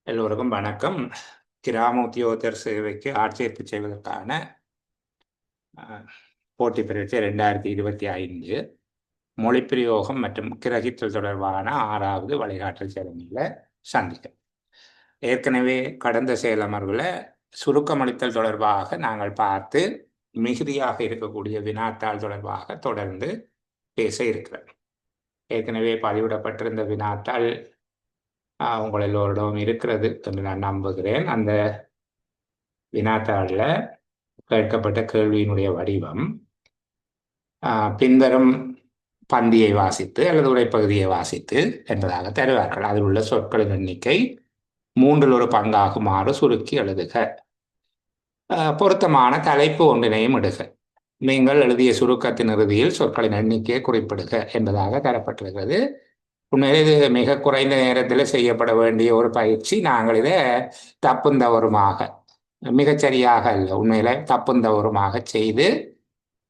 எல்லோருக்கும் வணக்கம். கிராம உத்தியோகத்தர் சேவைக்கு ஆட்சேர்ப்பு செய்வதற்கான போட்டி பரீட்சை 2025 மொழிப்பிரயோகம் மற்றும் கிரகித்தல் தொடர்பான 6வது வழிகாட்டல் செயல்முறையில் சந்திக்க. ஏற்கனவே கடந்த செயலமர்வில் சுருக்கமளித்தல் தொடர்பாக நாங்கள் பார்த்து மிகுதியாக இருக்கக்கூடிய வினாத்தாள் தொடர்பாக தொடர்ந்து பேச இருக்கிறோம். ஏற்கனவே பதிவிடப்பட்டிருந்த வினாத்தாள் உங்கள் எல்லோரிடம் இருக்கிறது என்று நான் நம்புகிறேன். அந்த வினாத்தாளில் கேட்கப்பட்ட கேள்வியினுடைய வடிவம் பின்வரும் பந்தியை வாசித்து அல்லது உரைப்பகுதியை வாசித்து என்பதாக தருவார்கள். அதில் உள்ள சொற்களின் எண்ணிக்கை 1/3 பங்காகுமாறு சுருக்கி எழுதுக. பொருத்தமான தலைப்பு ஒன்றினையும் இடுக. நீங்கள் எழுதிய சுருக்கத்தின் இறுதியில் சொற்களின் எண்ணிக்கையை குறிப்பிடுக என்பதாக தரப்பட்டிருக்கிறது. உண்மையிலே இது மிக குறைந்த நேரத்தில் செய்யப்பட வேண்டிய ஒரு பயிற்சி. நாங்கள் இதை தப்பும் தவறுமாக, மிகச்சரியாக அல்ல, உண்மையில தப்பும் தவறுமாக செய்து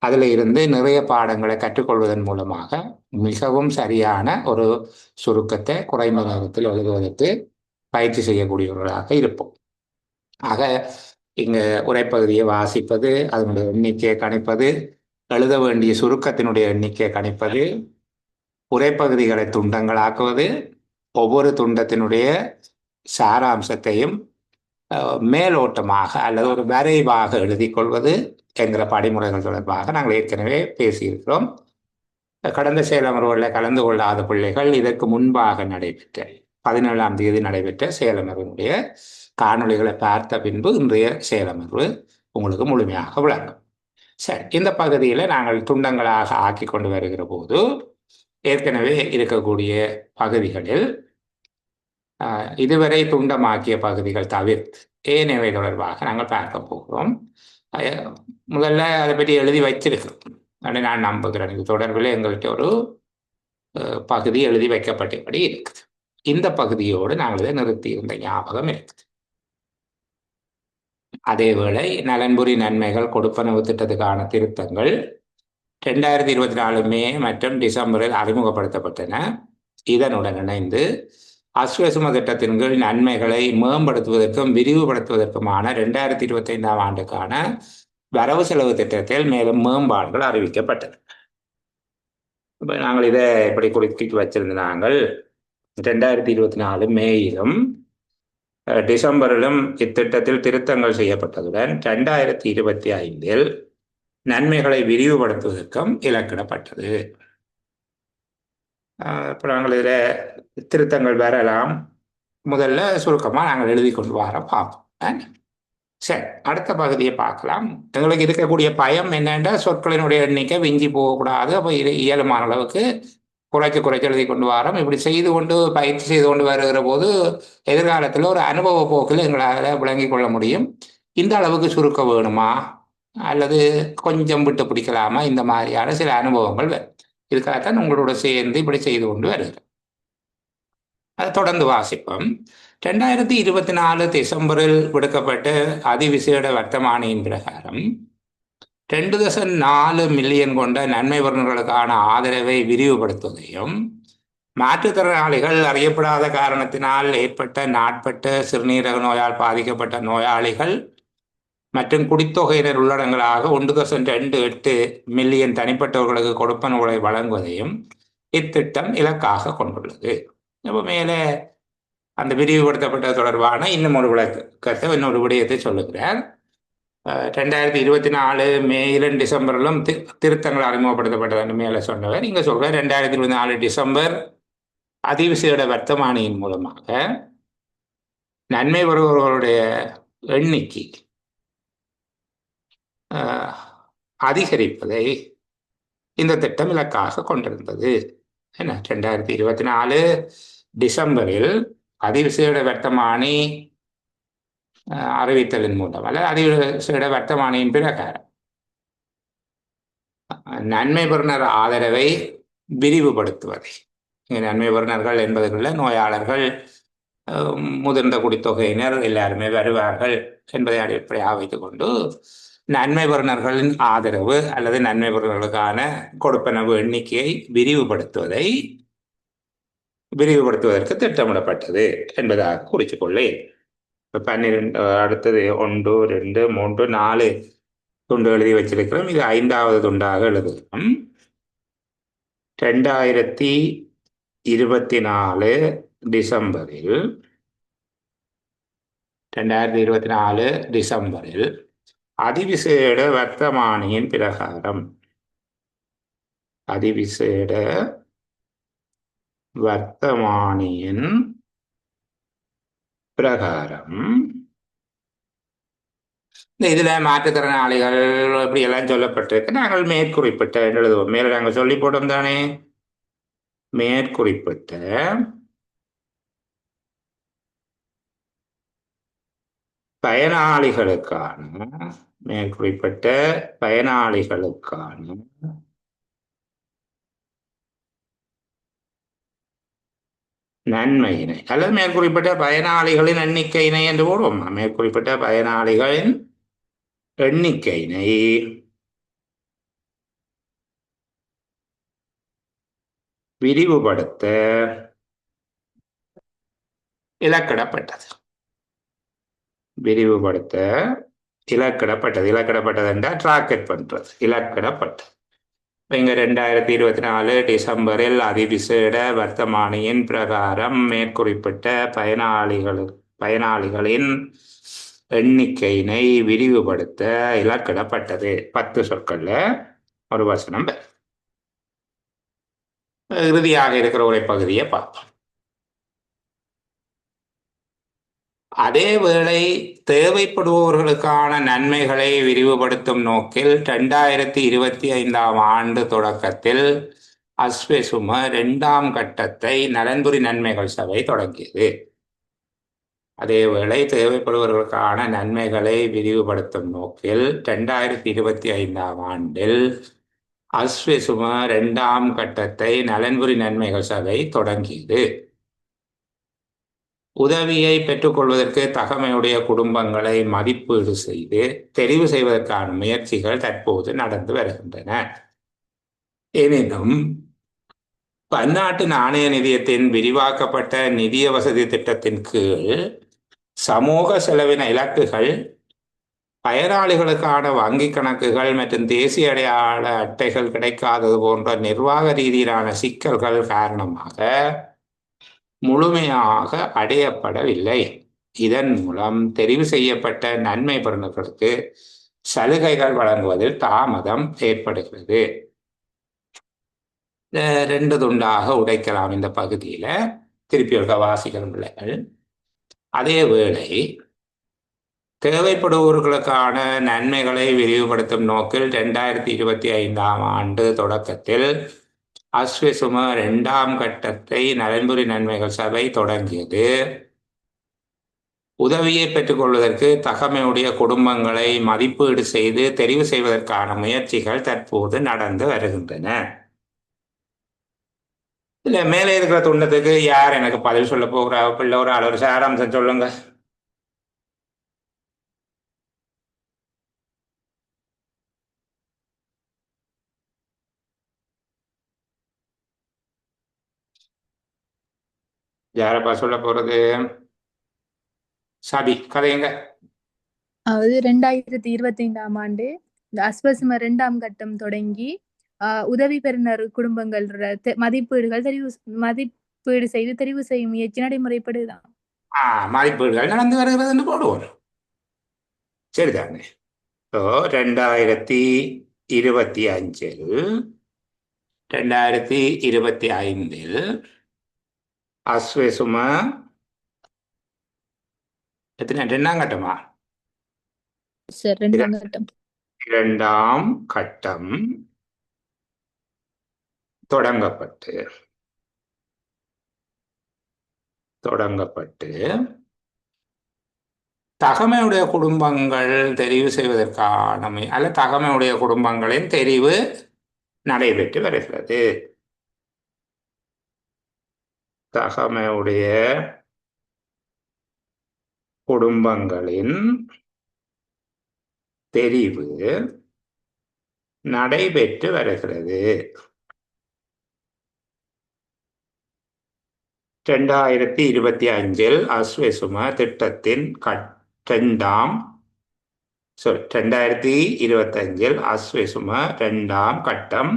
அதில் இருந்து நிறைய பாடங்களை கற்றுக்கொள்வதன் மூலமாக மிகவும் சரியான ஒரு சுருக்கத்தை குறைந்த நேரத்தில் எழுதுவதற்கு பயிற்சி செய்யக்கூடியவர்களாக இருப்போம். ஆக இங்கு உரைப்பகுதியை வாசிப்பது, அதனுடைய எண்ணிக்கையை கணிப்பது, எழுத வேண்டிய சுருக்கத்தினுடைய எண்ணிக்கையை கணிப்பது, உரைப்பகுதிகளை துண்டங்களாக்குவது, ஒவ்வொரு துண்டத்தினுடைய சாராம்சத்தையும் மேலோட்டமாக அல்லது ஒரு வரைவாக எழுதி கொள்வது என்கிற படிமுறைகள் தொடர்பாக நாங்கள் ஏற்கனவே பேசியிருக்கிறோம். கடந்த செயலமர்வுகளில் கலந்து கொள்ளாத பிள்ளைகள் இதற்கு முன்பாக நடைபெற்ற 17ஆம் தேதி நடைபெற்ற செயலமர்வினுடைய காணொளிகளை பார்த்த பின்பு இன்றைய செயலமர்வு உங்களுக்கு முழுமையாக விளங்கும். சரி, இந்த பகுதியில் நாங்கள் துண்டங்களாக ஆக்கி கொண்டு வருகிற போது ஏற்கனவே இருக்கக்கூடிய பகுதிகளில் இதுவரை துண்டமாக்கிய பகுதிகள் தவிர்த்து ஏனையவை தொடர்பாக நாங்கள் பார்க்க போகிறோம். முதல்ல அதை பற்றி எழுதி வச்சிருக்கிறோம். நான் நம்புகிறேன் இது தொடர்பில் எங்கள்கிட்ட ஒரு பகுதி எழுதி வைக்கப்பட்டபடி இருக்குது. இந்த பகுதியோடு நாங்கள் இதை நிறுத்தி இருந்த ஞாபகம் இருக்குது. அதேவேளை நலன்புரி நன்மைகள் கொடுப்பனவு திட்டத்துக்கான திருத்தங்கள் 2024 மே மற்றும் டிசம்பரில் அறிமுகப்படுத்தப்பட்டன. இதனுடன் இணைந்து அஸ்வசும திட்டத்தின் கீழ் நன்மைகளை மேம்படுத்துவதற்கும் விரிவுபடுத்துவதற்குமான 2025ஆம் ஆண்டுக்கான வரவு செலவு திட்டத்தில் மேலும் மேம்பாடுகள் அறிவிக்கப்பட்டன. இப்போ நாங்கள் இதை எப்படி குறிப்பிட்டு வச்சிருந்த நாங்கள் 2024 மேயிலும் டிசம்பரிலும் இத்திட்டத்தில் திருத்தங்கள் செய்யப்பட்டதுடன் 2025 நன்மைகளை விரிவுபடுத்துவதற்கும் இலக்கிடப்பட்டது. இப்போ நாங்கள் இதில் திருத்தங்கள் வரலாம். முதல்ல சுருக்கமாக நாங்கள் எழுதி கொண்டு வர பார்ப்போம். சரி, அடுத்த பகுதியை பார்க்கலாம். எங்களுக்கு இருக்கக்கூடிய பயம் என்னென்னா சொற்களினுடைய எண்ணிக்கை விஞ்சி போகக்கூடாது. அப்போ இயலுமான அளவுக்கு குறைச்சி எழுதி கொண்டு வரோம். இப்படி செய்து கொண்டு பயிற்சி செய்து கொண்டு வருகிற போது எதிர்காலத்தில் ஒரு அனுபவ போக்கில் எங்களால் விளங்கி கொள்ள முடியும். இந்த அளவுக்கு சுருக்க வேணுமா அல்லது கொஞ்சம் விட்டு பிடிக்கலாமா, இந்த மாதிரியான சில அனுபவங்கள் வரும். இதுக்காகத்தான் உங்களோட சேர்ந்து இப்படி செய்து கொண்டு வருகிறோம். அதை தொடர்ந்து வாசிப்போம். 2024 டிசம்பரில் விடுக்கப்பட்ட அதிவிசேட வர்த்தமானியின் பிரகாரம் 2.4 மில்லியன் கொண்ட நன்மை பெறுநர்களுக்கான ஆதரவை விரிவுபடுத்துவதையும், மாற்றுத்திறனாளிகள் அறியப்படாத காரணத்தினால் ஏற்பட்ட நாட்பட்ட சிறுநீரக நோயால் பாதிக்கப்பட்ட நோயாளிகள் மற்றும் குடித்தொகையினர் உள்ளடங்களாக 1.28 மில்லியன் தனிப்பட்டவர்களுக்கு கொடுப்பனவுகளை வழங்குவதையும் இத்திட்டம் இலக்காக கொண்டுள்ளது. இப்போ மேலே அந்த விரிவுபடுத்தப்பட்ட தொடர்பான இன்னும் ஒரு விளக்கத்தை, இன்னொரு விடயத்தை சொல்லுகிறார். 2024 மேயிலும் டிசம்பரிலும் திருத்தங்கள் அறிமுகப்படுத்தப்பட்டது மேலே சொன்னவர். இங்கே சொல்கிறார் 2024 டிசம்பர் அதிவிசேட வர்த்தமானியின் மூலமாக நன்மை பெறுபவர்களுடைய எண்ணிக்கை அதிகரிப்பதை இந்த திட்டம் இலக்காக கொண்டிருந்தது. என்ன, 2024 டிசம்பரில் அதிவிசேட வர்த்தமானி அறிவித்தலின் மூலம் அல்ல அதிவிசேட வர்த்தமானியின் பிரகாரம் நன்மை பெறுநர் ஆதரவை விரிவுபடுத்துவதை, நன்மை பெறுநர்கள் என்பதற்குள்ள நோயாளர்கள், முதிர்ந்த குடித்தொகையினர் எல்லாருமே வருவார்கள் என்பதை அடிப்படையாக வைத்துக் கொண்டு நன்மை பெறுநர்களின் ஆதரவு அல்லது நன்மை பெறுநர்களுக்கான கொடுப்பனவு எண்ணிக்கையை விரிவுபடுத்துவதை விரிவுபடுத்துவதற்கு திட்டமிடப்பட்டது என்பதாக குறித்துக்கொள்ளேன். இப்போ 12 அடுத்தது 1 2 3 4 துண்டு எழுதி வச்சிருக்கிறோம். இது 5வது துண்டாக எழுதுகிறோம். 2024 டிசம்பரில் 2024 டிசம்பரில் அதிவிசேட வர்த்தமானியின் பிரகாரம் அதிவிசேட வர்த்தமானியின் பிரகாரம் இதுல மாற்றுத்திறனாளிகள் இப்படி எல்லாம் சொல்லப்பட்டிருக்கு. நாங்கள் மேற்குறிப்பிட்ட எழுதுவோம். மேல நாங்கள் சொல்லி போட்டோம் தானே, மேற்குறிப்பிட்ட பயனாளிகளுக்கான மேற்குறிப்பிட்ட பயனாளிகளுக்கான நன்மையினை அல்லது மேற்குறிப்பிட்ட பயனாளிகளின் எண்ணிக்கையினை என்று போடுவோம். மேற்குறிப்பிட்ட பயனாளிகளின் எண்ணிக்கையினை விரிவுபடுத்த இலக்கிடப்பட்டது. விரிவுபடுத்த இலக்கிடப்பட்டது. இலக்கிடப்பட்டது என்றால் ட்ராக்கெட் பண்றது. இலக்கிடப்பட்டது. இங்க 2024 டிசம்பரில் அதிவிசேட வர்த்தமானியின் பிரகாரம் மேற்குறிப்பிட்ட பயனாளிகளின் எண்ணிக்கையினை விரிவுபடுத்த இலக்கிடப்பட்டது. 10 சொற்கள்ல ஒரு வசனம். இறுதியாக இருக்கிற ஒரு பகுதியை பார்ப்போம். அதேவேளை தேவைப்படுபவர்களுக்கான நன்மைகளை விரிவுபடுத்தும் நோக்கில் 2025 ஆண்டு தொடக்கத்தில் அஸ்வெசும 2ஆம் கட்டத்தை நலன்புரி நன்மைகள் சபை தொடங்கியது. அதேவேளை தேவைப்படுபவர்களுக்கான நன்மைகளை விரிவுபடுத்தும் நோக்கில் 2025 ஆண்டில் அஸ்வெசும 2ஆம் கட்டத்தை நலன்புரி நன்மைகள் சபை தொடங்கியது. உதவியை பெற்றுக்கொள்வதற்கு தகமையுடைய குடும்பங்களை மதிப்பீடு செய்து தெரிவு செய்வதற்கான முயற்சிகள் தற்போது நடந்து வருகின்றன. எனினும் பன்னாட்டு நாணய நிதியத்தின் விரிவாக்கப்பட்ட நிதிய வசதி திட்டத்தின் கீழ் சமூக செலவின இலக்குகள், பயனாளிகளுக்கான வங்கி கணக்குகள் மற்றும் தேசிய அடையாள அட்டைகள் கிடைக்காதது போன்ற நிர்வாக ரீதியிலான சிக்கல்கள் காரணமாக முழுமையாக அடையப்படவில்லை. இதன் மூலம் தெரிவு செய்யப்பட்ட நன்மை பெறுநர்களுக்கு சலுகைகள் வழங்குவதில் தாமதம் ஏற்படுகிறது. 2 துண்டாக உடைக்கலாம் இந்த பகுதியில. திருப்பி ஒரு வாசிக்கிற பிள்ளைகள். அதேவேளை தேவைப்படுபவர்களுக்கான நன்மைகளை விரிவுபடுத்தும் நோக்கில் 2025 ஆண்டு தொடக்கத்தில் அஸ்வெசும 2ஆம் கட்டத்தை நலன்புரி நன்மைகள் சபை தொடங்கியது. உதவியை பெற்றுக்கொள்வதற்கு தகமையுடைய குடும்பங்களை மதிப்பீடு செய்து தெரிவு செய்வதற்கான முயற்சிகள் தற்போது நடந்து வருகின்றன. இல்ல மேலே இருக்கிற துண்டத்துக்கு யார் எனக்கு பதில் சொல்ல போகிற பிள்ளை ஒரு ஆள் ஒரு சாராம்சம் சொல்லுங்க. யாரப்பா சொல்ல போறது? சபி கதைங்க. அதாவது 2025 ஆண்டு இந்த அஸ்வசும 2ஆம் கட்டம் தொடங்கி உதவி பெறுநர் குடும்பங்கள் மதிப்பீடு செய்து தெரிவு செய்யும் முயற்சி நடைமுறைப்படுதான். மதிப்பீடுகள் நடந்து வருகிறதுன்னு போடுவோம். சரிதானே? 2025 அஸ்வெசும எத்தனை 2ஆம் கட்டமா? சார் 2ஆம் கட்டம். 2ஆம் கட்டம் தொடங்கப்பட்டு தகமையுடைய குடும்பங்கள் தெரிவு செய்வதற்கான அல்ல தகமையுடைய குடும்பங்களின் தெரிவு நடைபெற்று வருகிறது. தகமையுடைய குடும்பங்களின் தெரிவு நடைபெற்று வருகிறது. 2025 அஸ்வெசும திட்டத்தின் இரண்டாம் 2025 அஸ்வெசும இரண்டாம் கட்டம்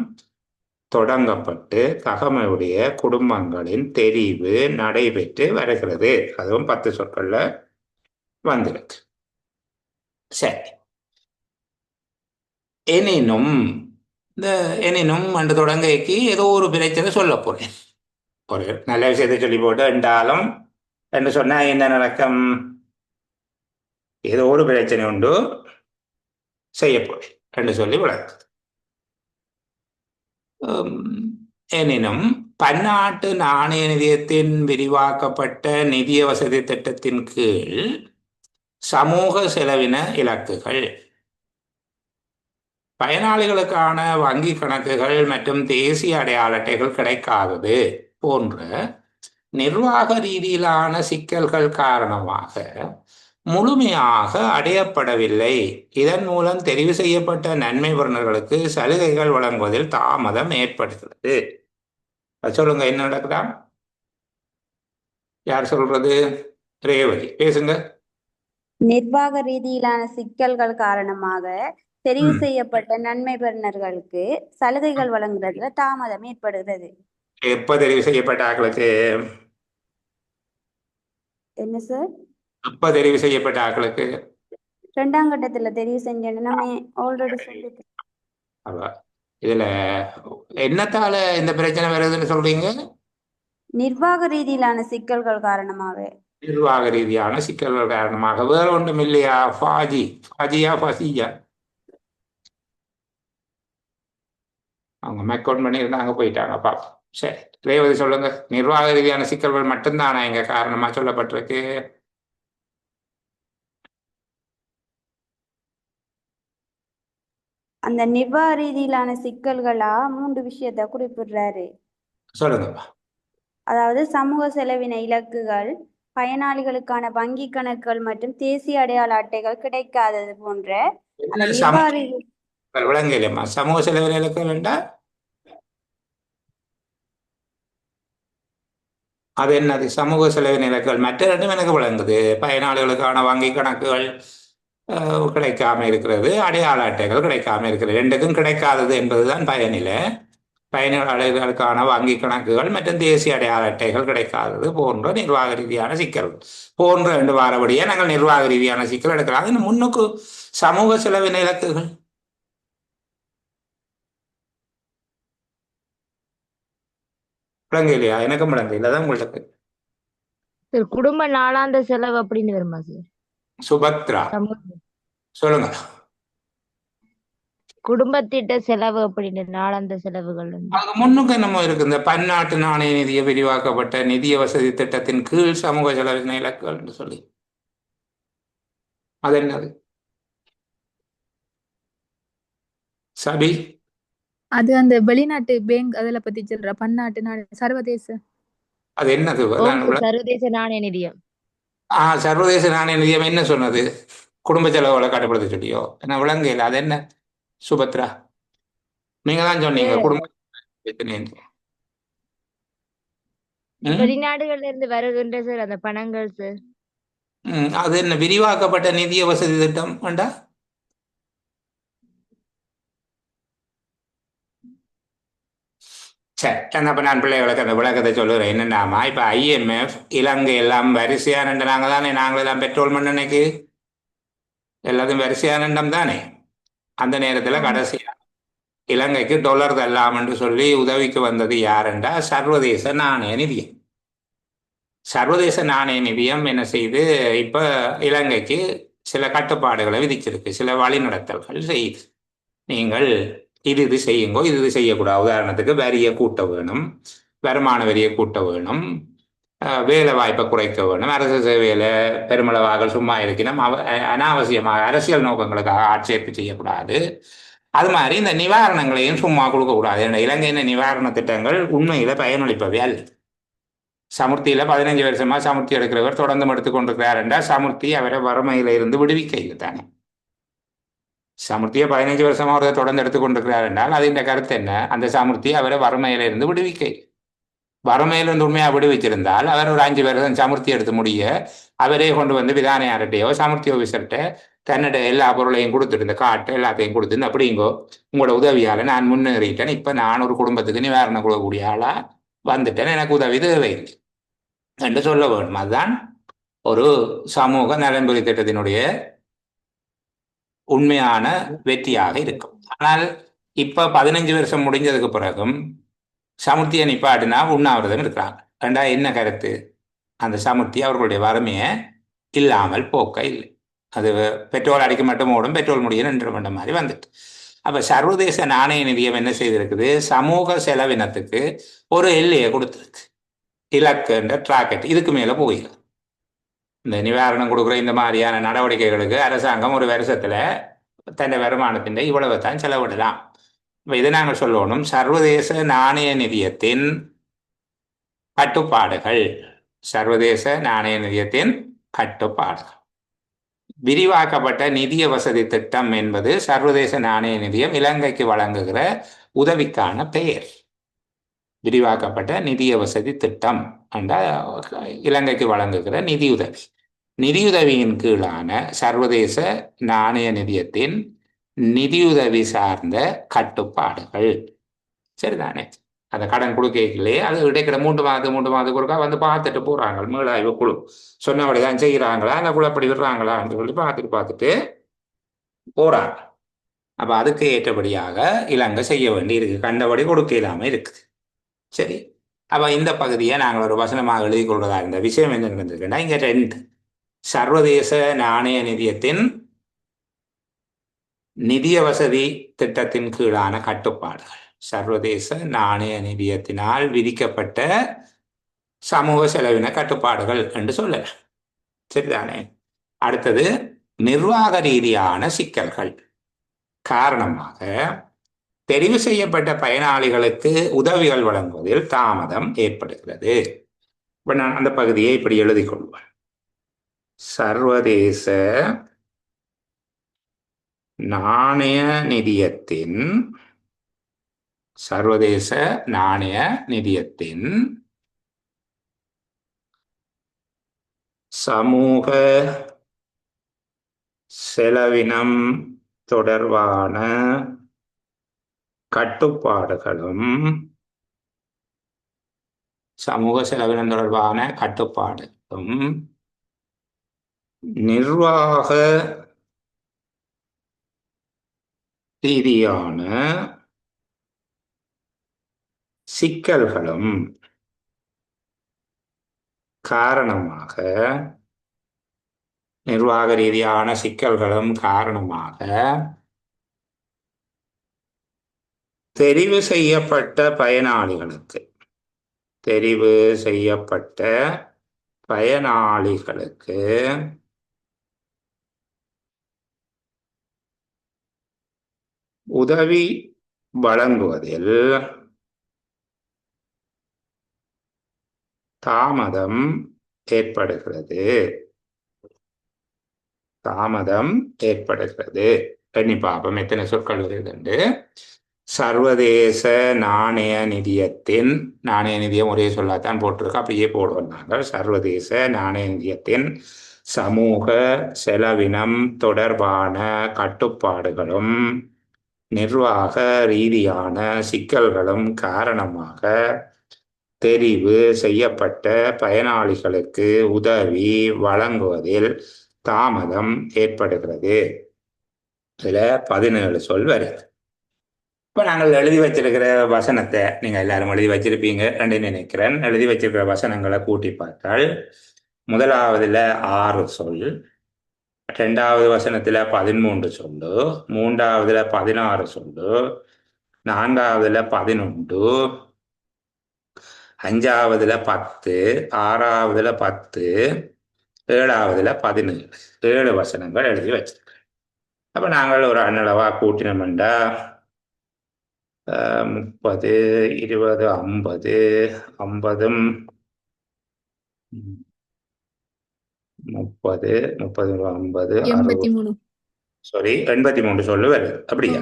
தொடங்கப்பட்டு தகமையுடைய குடும்பங்களின் தெரிவு நடைபெற்று வருகிறது. அதுவும் 10 சொற்கள்ல வந்திருக்கு. சரி, எனினும் இந்த எனினும் அன்று தொடங்கைக்கு ஏதோ ஒரு பிரச்சனை சொல்ல போறேன். ஒரு நல்ல விஷயத்தை சொல்லி போட்டு என்றாலும் என்று சொன்னா என்ன நடக்கும்? ஏதோ ஒரு பிரச்சனை உண்டு செய்ய போறேன் என்று சொல்லி விளக்குது. எனினும் பன்னாட்டு நாணய நிதியத்தின் விரிவாக்கப்பட்ட நிதிய வசதி திட்டத்தின் கீழ் சமூக செலவின இலக்குகள், பயனாளிகளுக்கான வங்கி கணக்குகள் மற்றும் தேசிய அடையாள அட்டைகள் கிடைக்காதது போன்ற நிர்வாக ரீதியிலான சிக்கல்கள் காரணமாக முழுமையாக அடையப்படவில்லை. இதன் மூலம் தெரிவு செய்யப்பட்ட நன்மை பெறுநர்களுக்கு சலுகைகள் வழங்குவதில் தாமதம் ஏற்படுகிறது. சொல்லுங்க, என்ன நடக்குதா? யார் சொல்றது? ரேவதி, பேசுங்க. நிர்வாக ரீதியிலான சிக்கல்கள் காரணமாக தெரிவு செய்யப்பட்ட நன்மை பெறுநர்களுக்கு சலுகைகள் வழங்குறதுல தாமதம் ஏற்படுகிறது. எப்ப தெரிவு செய்யப்பட்ட ஆட்களுக்கு? என்ன சார்? எப்ப தெரிவு செய்யப்பட்ட ஆட்களுக்கு? 2ஆம் கட்டத்துல தெரிவு செஞ்சேன்னு நம்ம ஆல்ரெடி சொல்லிட்டோம். இதுல என்னத்தால இந்த பிரச்சனை வருதுன்னு சொல்றீங்க? நிர்வாக ரீதியிலான சிக்கல்கள் காரணமாக. நிர்வாக ரீதியான சிக்கல்கள் காரணமாக, வேற ஒன்றும் இல்லையா? ஃபாஜியா ஃபசியா அவங்க மேக்கவுண்ட் பண்ணியிருந்தாங்க, போயிட்டாங்கப்பா. சரி, ரேவதி சொல்லுங்க. நிர்வாக ரீதியான சிக்கல்கள் மட்டும்தானா எங்க காரணமா சொல்லப்பட்டிருக்கு? அந்த நிர்வாக ரீதியிலான சிக்கல்களா 3 விஷயத்த குறிப்பிடுறாரு. சொல்லுங்கப்பா. அதாவது சமூக செலவின இலக்குகள், பயனாளிகளுக்கான வங்கி கணக்குகள் மற்றும் தேசிய அடையாள அட்டைகள் கிடைக்காதது போன்ற விளங்கலையம்மா. சமூக செலவின இலக்குகள் வேண்டாம், அது என்னது? சமூக செலவின இலக்குகள் மற்ற ரெண்டும் எனக்கு விளங்குது. பயனாளிகளுக்கான வங்கி கணக்குகள் கிடைக்காம இருக்கிறது, அடையாள அட்டைகள் கிடைக்காம இருக்கிறது. ரெண்டுக்கும் கிடைக்காதது என்பதுதான் பயனில்லை. பயனாளிகளுக்கான வங்கி கணக்குகள் மற்றும் தேசிய அடையாள அட்டைகள் கிடைக்காதது போன்ற நிர்வாக ரீதியான சிக்கல்கள் போன்ற ரெண்டு வாரபடியே நாங்கள் நிர்வாக ரீதியான சிக்கல் எடுக்கலாம். இன்னும் முன்னுக்கு சமூக செலவின இலக்குகள் விளங்க இல்லையா? எனக்கும் விளங்க இல்லை. தான் உங்களுக்கு குடும்ப நாளாந்த செலவு அப்படின்னு வருமா சார்? சுபத்ரா சொல்லுங்க. குடும்பத்திட்ட செலவு அப்படின்னு நாளாந்த செலவுகள் அது முன்னுக்கு என்னமோ இருக்கு. இந்த பன்னாட்டு நாணய நிதிய விரிவாக்கப்பட்ட நிதிய வசதி திட்டத்தின் கீழ் சமூக செலவின இலக்குகள் என்று சொல்லி, அது என்னது சபி? அது அந்த வெளிநாட்டு பேங்க் அதில் பத்தி சொல்ற பன்னாட்டு சர்வதேச, அது என்னது? சர்வதேச நாணய நிதியம். சர்வதேச நாணய நிதியம் என்ன சொன்னது? குடும்ப செலவுகளை கட்டுப்படுத்த சொல்லியோ? என்ன விளங்கல? அது என்ன சுபத்ரா? நீங்க தான் சொன்னீங்க குடும்ப வெளிநாடுகள்ல இருந்து வருகின்ற சார் அந்த பணங்கள் சார். அது என்ன விரிவாக்கப்பட்ட நிதிய வசதி திட்டம் வேண்டா? சரி, அப்ப நான் பிள்ளைகளுக்கு அந்த விளக்கத்தை சொல்லுறேன். என்னென்னாமா, இப்ப IMF இலங்கை எல்லாம் வரிசையா நின்றாங்க தானே. நாங்களெல்லாம் பெட்ரோல் மண்ணெண்ணைக்கு எல்லாத்தையும் வரிசையா நின்றம் தானே. அந்த நேரத்துல கடைசியா இலங்கைக்கு $, தரலாம் என்று சொல்லி உதவிக்கு வந்தது யாருண்டா? சர்வதேச நாணய நிதியம். சர்வதேச நாணய நிதியம் என்ன செய்து இப்ப இலங்கைக்கு சில கட்டுப்பாடுகளை விதிச்சிருக்கு, சில வழிநடத்தல்கள் செய்யுது. நீங்கள் இது செய்யுங்கோ, இது செய்யக்கூடாது. உதாரணத்துக்கு வரியை கூட்ட வேணும், வருமான வரியை கூட்ட வேணும், வேலை வாய்ப்பை குறைக்க வேணும், அரசு சேவையில பெருமளவாக சும்மா இருக்கணும், அனாவசியமாக அரசியல் நோக்கங்களுக்காக ஆட்சேர்ப்பு செய்யக்கூடாது. அது மாதிரி இந்த நிவாரணங்களையும் சும்மா கொடுக்கக்கூடாது. இலங்கையின் நிவாரண திட்டங்கள் உண்மையில பயனளிப்பவே அல்ல. சமுர்த்தியில 15 வருஷமா சமுர்த்தி எடுக்கிறவர் தொடர்ந்து எடுத்துக்கொண்டிருக்கிறார் என்றால் சமுர்த்தி அவரை வறுமையில இருந்து விடுவிக்க இல்லை தானே. சமுர்த்தியை 15 வருஷமா அவரை தொடர்ந்து எடுத்துக்கொண்டிருக்கிறார் என்றால் அது இந்த கருத்து என்ன? அந்த சமுர்த்தி அவரை வறுமையில இருந்து விடுவிக்க. வறுமையிலிருந்து உண்மையாக விடுவிச்சிருந்தால் அவர் ஒரு 5 வருஷம் சமுர்த்தி எடுத்து முடிய அவரே கொண்டு வந்து விதானையார்கிட்டயோ சமுர்த்தி ஆஃபீஸர்கிட்ட தன்னிட எல்லா பொருளையும் கொடுத்துட்டு இந்த காட்டு எல்லாத்தையும் கொடுத்துட்டு அப்படிங்கோ உங்களோட உதவியால் நான் முன்னேறிட்டேன், இப்போ நான் ஒரு குடும்பத்துக்கு நிவாரணம் கொடுக்கக்கூடிய ஆளா வந்துட்டேன், எனக்கு உதவி தேவையில்லை என்று சொல்ல வேண்டும். அதுதான் ஒரு சமூக நலன்புரி திட்டத்தினுடைய உண்மையான வெற்றியாக இருக்கும். ஆனால் இப்ப 15 வருஷம் முடிஞ்சதுக்கு பிறகும் சமுர்த்தியை நிப்பாட்டினா உண்ணாவிரதம் இருக்கிறாங்க. ரெண்டா என்ன கருத்து? அந்த சமுர்த்தி அவர்களுடைய வறுமையை இல்லாமல் போக்க இல்லை. அது பெட்ரோல் அடிக்க மட்டும் ஓடும், பெட்ரோல் முடிய நின்று பண்ண மாதிரி வந்துட்டு. அப்ப சர்வதேச நாணய நிதியம் என்ன செய்திருக்குது? சமூக செலவினத்துக்கு ஒரு எல்லையை கொடுத்துருக்கு, இலக்குன்ற ட்ராக்கெட். இதுக்கு மேல போயிடும். இந்த நிவாரணம் கொடுக்குற இந்த மாதிரியான நடவடிக்கைகளுக்கு அரசாங்கம் ஒரு வருஷத்துல தன் வருமானத்தின் இவ்வளவு தான் செலவிடலாம். இதை நாங்கள் சொல்லணும், சர்வதேச நாணய நிதியத்தின் கட்டுப்பாடுகள், சர்வதேச நாணய நிதியத்தின் கட்டுப்பாடுகள். விரிவாக்கப்பட்ட நிதிய வசதி திட்டம் என்பது சர்வதேச நாணய நிதியம் இலங்கைக்கு வழங்குகிற உதவிக்கான பெயர். விரிவாக்கப்பட்ட நிதிய வசதி திட்டம் என்றால் இலங்கைக்கு வழங்குகிற நிதியுதவி. நிதியுதவியின் கீழான சர்வதேச நாணய நிதியத்தின் நிதியுதவி சார்ந்த கட்டுப்பாடுகள். சரிதானே? அந்த கடன் கொடுக்கலையே அது இடைக்கிட 3 மாதத்துக்கு ஒருக்கா வந்து பார்த்துட்டு போறாங்க. மீளாய்வு குழு சொன்னபடிதான் செய்கிறாங்களா, அந்த குழப்படி விடுறாங்களான்னு சொல்லி பார்த்துட்டு போறாங்க. அப்ப அதுக்கு ஏற்றபடியாக இலங்கை செய்ய வேண்டி இருக்கு, கண்டபடி கொடுக்க இல்லாம இருக்குது. சரி, அப்ப இந்த பகுதியை நாங்கள் ஒரு வசனமாக எழுதி கொள்வதா இருந்த விஷயம் என்ன நடந்திருக்குன்னா, இங்க 2 சர்வதேச நாணய நிதியத்தின் நிதிய வசதி திட்டத்தின் கீழான கட்டுப்பாடுகள், சர்வதேச நாணய நிதியத்தினால் விதிக்கப்பட்ட சமூக செலவின கட்டுப்பாடுகள் என்று சொல்ல. சரிதானே? அடுத்தது நிர்வாக ரீதியான சிக்கல்கள் காரணமாக தெரிவு செய்யப்பட்ட பயனாளிகளுக்கு உதவிகள் வழங்குவதில் தாமதம் ஏற்படுகிறது. இப்ப நான் அந்த பகுதியை இப்படி எழுதி கொள்வேன். சர்வதேச நாணய நிதியத்தின் சமூக செலவினம் தொடர்பான கட்டுப்பாடுகளும் நிர்வாக ரீதியான சிக்கல்களும் காரணமாக தெரிவு செய்யப்பட்ட பயனாளிகளுக்கு உதவி வழங்குவதில் தாமதம் ஏற்படுகிறது. எண்ணி பார்ப்போம் எத்தனை சொற்கள் வருது. சர்வதேச நாணய நிதியம் ஒரே சொல்லாத்தான் போட்டிருக்கோம், அப்படியே போடுவோம் நாங்கள். சர்வதேச நாணய நிதியத்தின் சமூக செலவினம் தொடர்பான கட்டுப்பாடுகளும் நிர்வாக ரீதியான சிக்கல்களும் காரணமாக தெரிவு செய்யப்பட்ட பயனாளிகளுக்கு உதவி வழங்குவதில் தாமதம் ஏற்படுகிறது. இதுல 17 சொல் வருது. இப்ப நாங்கள் எழுதி வச்சிருக்கிற வசனத்தை நீங்க எல்லாரும் எழுதி வச்சிருப்பீங்க என்று நினைக்கிறேன். எழுதி வச்சிருக்கிற வசனங்களை கூட்டி பார்த்தால் முதலாவதுல 6 சொல், 2வது வசனத்துல 13 சொல்லு, 3வதுல 16 சொல்லு, 4வதுல 11, 5வதுல 10, 6வதுல 10, 7வதுல 17. 7 வசனங்கள் எழுதி வச்சிருக்கேன். அப்ப நாங்கள் ஒரு அண்ணளவா கூட்டினோம்டா 30, 20, 50, 50, 30, 50, 83. சாரி 83 சொல்லு வருது. அப்படியா?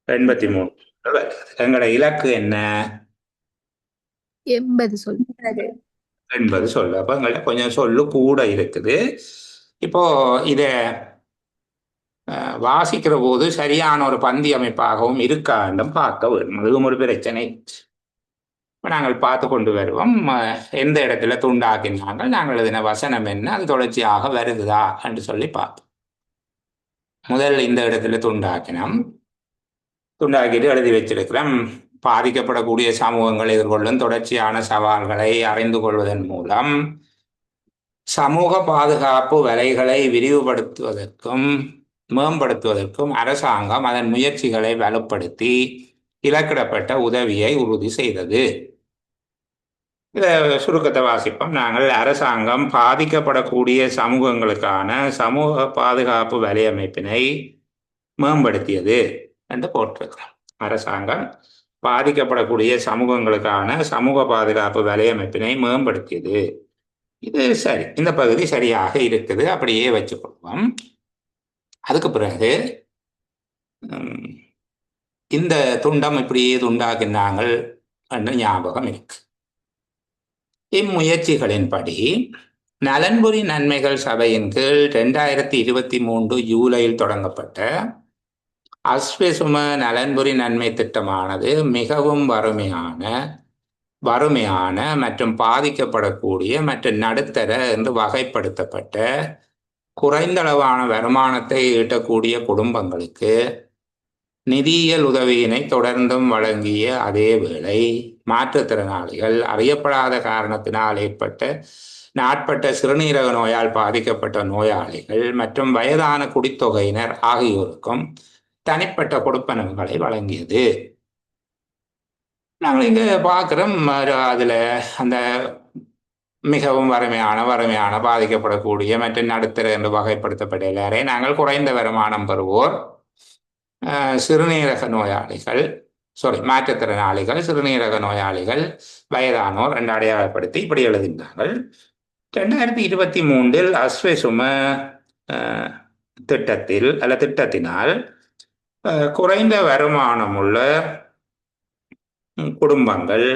83 சொல்லு வருது. எங்களோட இலக்கு என்ன? 80 சொல். அது. என்பது சொல்லு. அப்ப எங்கள்ட்ட கொஞ்சம் சொல்லு கூட இருக்குது. இப்போ இத வாசிக்கிற போது சரியான ஒரு பந்தி அமைப்பாகவும் இருக்காண்டும் பார்க்க வேண்டும். அதுவும் ஒரு பிரச்சனை. இப்ப நாங்கள் பார்த்து கொண்டு வருவோம். எந்த இடத்துல துண்டாக்கினாங்க, நாங்கள் எழுதின வசனம் என்ன, அது தொடர்ச்சியாக வருகுதா என்று சொல்லி பார்ப்போம். முதல் இந்த இடத்துல துண்டாக்கிட்டு எழுதி வச்சிருக்கிறோம். பாதிக்கப்படக்கூடிய சமூகங்கள் எதிர்கொள்ளும் தொடர்ச்சியான சவால்களை அறிந்து கொள்வதன் மூலம் சமூக பாதுகாப்பு வலைகளை விரிவுபடுத்துவதற்கும் மேம்படுத்துவதற்கும் அரசாங்கம் அதன் முயற்சிகளை வலுப்படுத்தி இலக்கிடப்பட்ட உதவியை உறுதி செய்தது. இதை சுருக்கத்தை வாசிப்போம். நாங்கள் அரசாங்கம் பாதிக்கப்படக்கூடிய சமூகங்களுக்கான சமூக பாதுகாப்பு வலையமைப்பினை மேம்படுத்தியது என்று போட்டிருக்கிறோம். அரசாங்கம் பாதிக்கப்படக்கூடிய சமூகங்களுக்கான சமூக பாதுகாப்பு வலையமைப்பினை மேம்படுத்தியது. இது சரி, இந்த பகுதி சரியாக இருக்குது, அப்படியே வச்சுக்கொள்வோம். அதுக்கு பிறகு இந்த துண்டம் இப்படியே துண்டாக்கினாங்கள் என்று ஞாபகம் இருக்கு. இம்முயற்சிகளின்படி நலன்புரி நன்மைகள் சபையின் கீழ் 2023 ஜூலையில் தொடங்கப்பட்ட அஸ்வசும நலன்புரி நன்மை திட்டமானது மிகவும் வறுமையான மற்றும் பாதிக்கப்படக்கூடிய மற்றும் நடுத்தர என்று வகைப்படுத்தப்பட்ட குறைந்தளவான வருமானத்தை ஈட்டக்கூடிய குடும்பங்களுக்கு நிதியியல் உதவியினை தொடர்ந்தும் வழங்கிய அதே வேளை மாற்றுத்திறனாளிகள், அறியப்படாத காரணத்தினால் ஏற்பட்ட நாட்பட்ட சிறுநீரக நோயால் பாதிக்கப்பட்ட நோயாளிகள் மற்றும் வயதான குடித்தொகையினர் ஆகியோருக்கும் தனிப்பட்ட கொடுப்பனவுகளை வழங்கியது. நாங்கள் இங்கே பார்க்குறோம், அதில் அந்த மிகவும் வறுமையான பாதிக்கப்படக்கூடிய மற்றும் நடுத்தர என்று வகைப்படுத்தப்பட்ட எல்லாரையும் நாங்கள் குறைந்த வருமானம் பெறுவோர், சிறுநீரக நோயாளிகள், மாற்றுத்திறனாளிகள், சிறுநீரக நோயாளிகள், வயதானோர் என்று அடையாளப்படுத்தி இப்படி எழுதினார்கள். 2023 அஸ்வசும திட்டத்தினால் குறைந்த வருமானமுள்ள குடும்பங்கள்,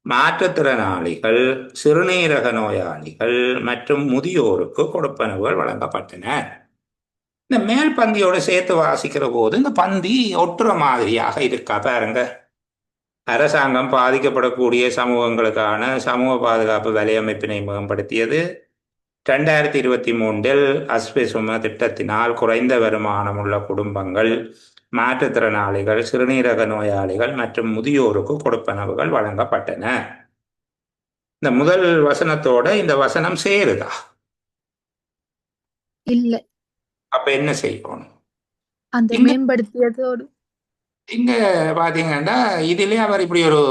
மாற்றுத்திறனாளிகள், சிறுநீரக நோயாளிகள் மற்றும் முதியோருக்கு கொடுப்பனவுகள் வழங்கப்பட்டன. இந்த மேல் பந்தியோடு சேர்த்து வாசிக்கிற போது இந்த பந்தி ஒட்டுற மாதிரியாக இருக்கா பாருங்க. அரசாங்கம் பாதிக்கப்படக்கூடிய சமூகங்களுக்கான சமூக பாதுகாப்பு வலையமைப்பினை மேம்படுத்தியது. 2023 அஸ்வசும திட்டத்தினால் குறைந்த வருமானம் உள்ள குடும்பங்கள், மாற்றுத்திறனாளிகள், சிறுநீரக நோயாளிகள் மற்றும் முதியோருக்கு கொடுப்பனவுகள் வழங்கப்பட்டன. இந்த முதல் வசனத்தோட இந்த வசனம் சேருதா? இல்ல. அப்ப என்ன செய்யணும்? அந்த மேம்படுத்தியதோடு இங்க பாத்தீங்கன்னா இதிலே அவர் இப்படி ஒரு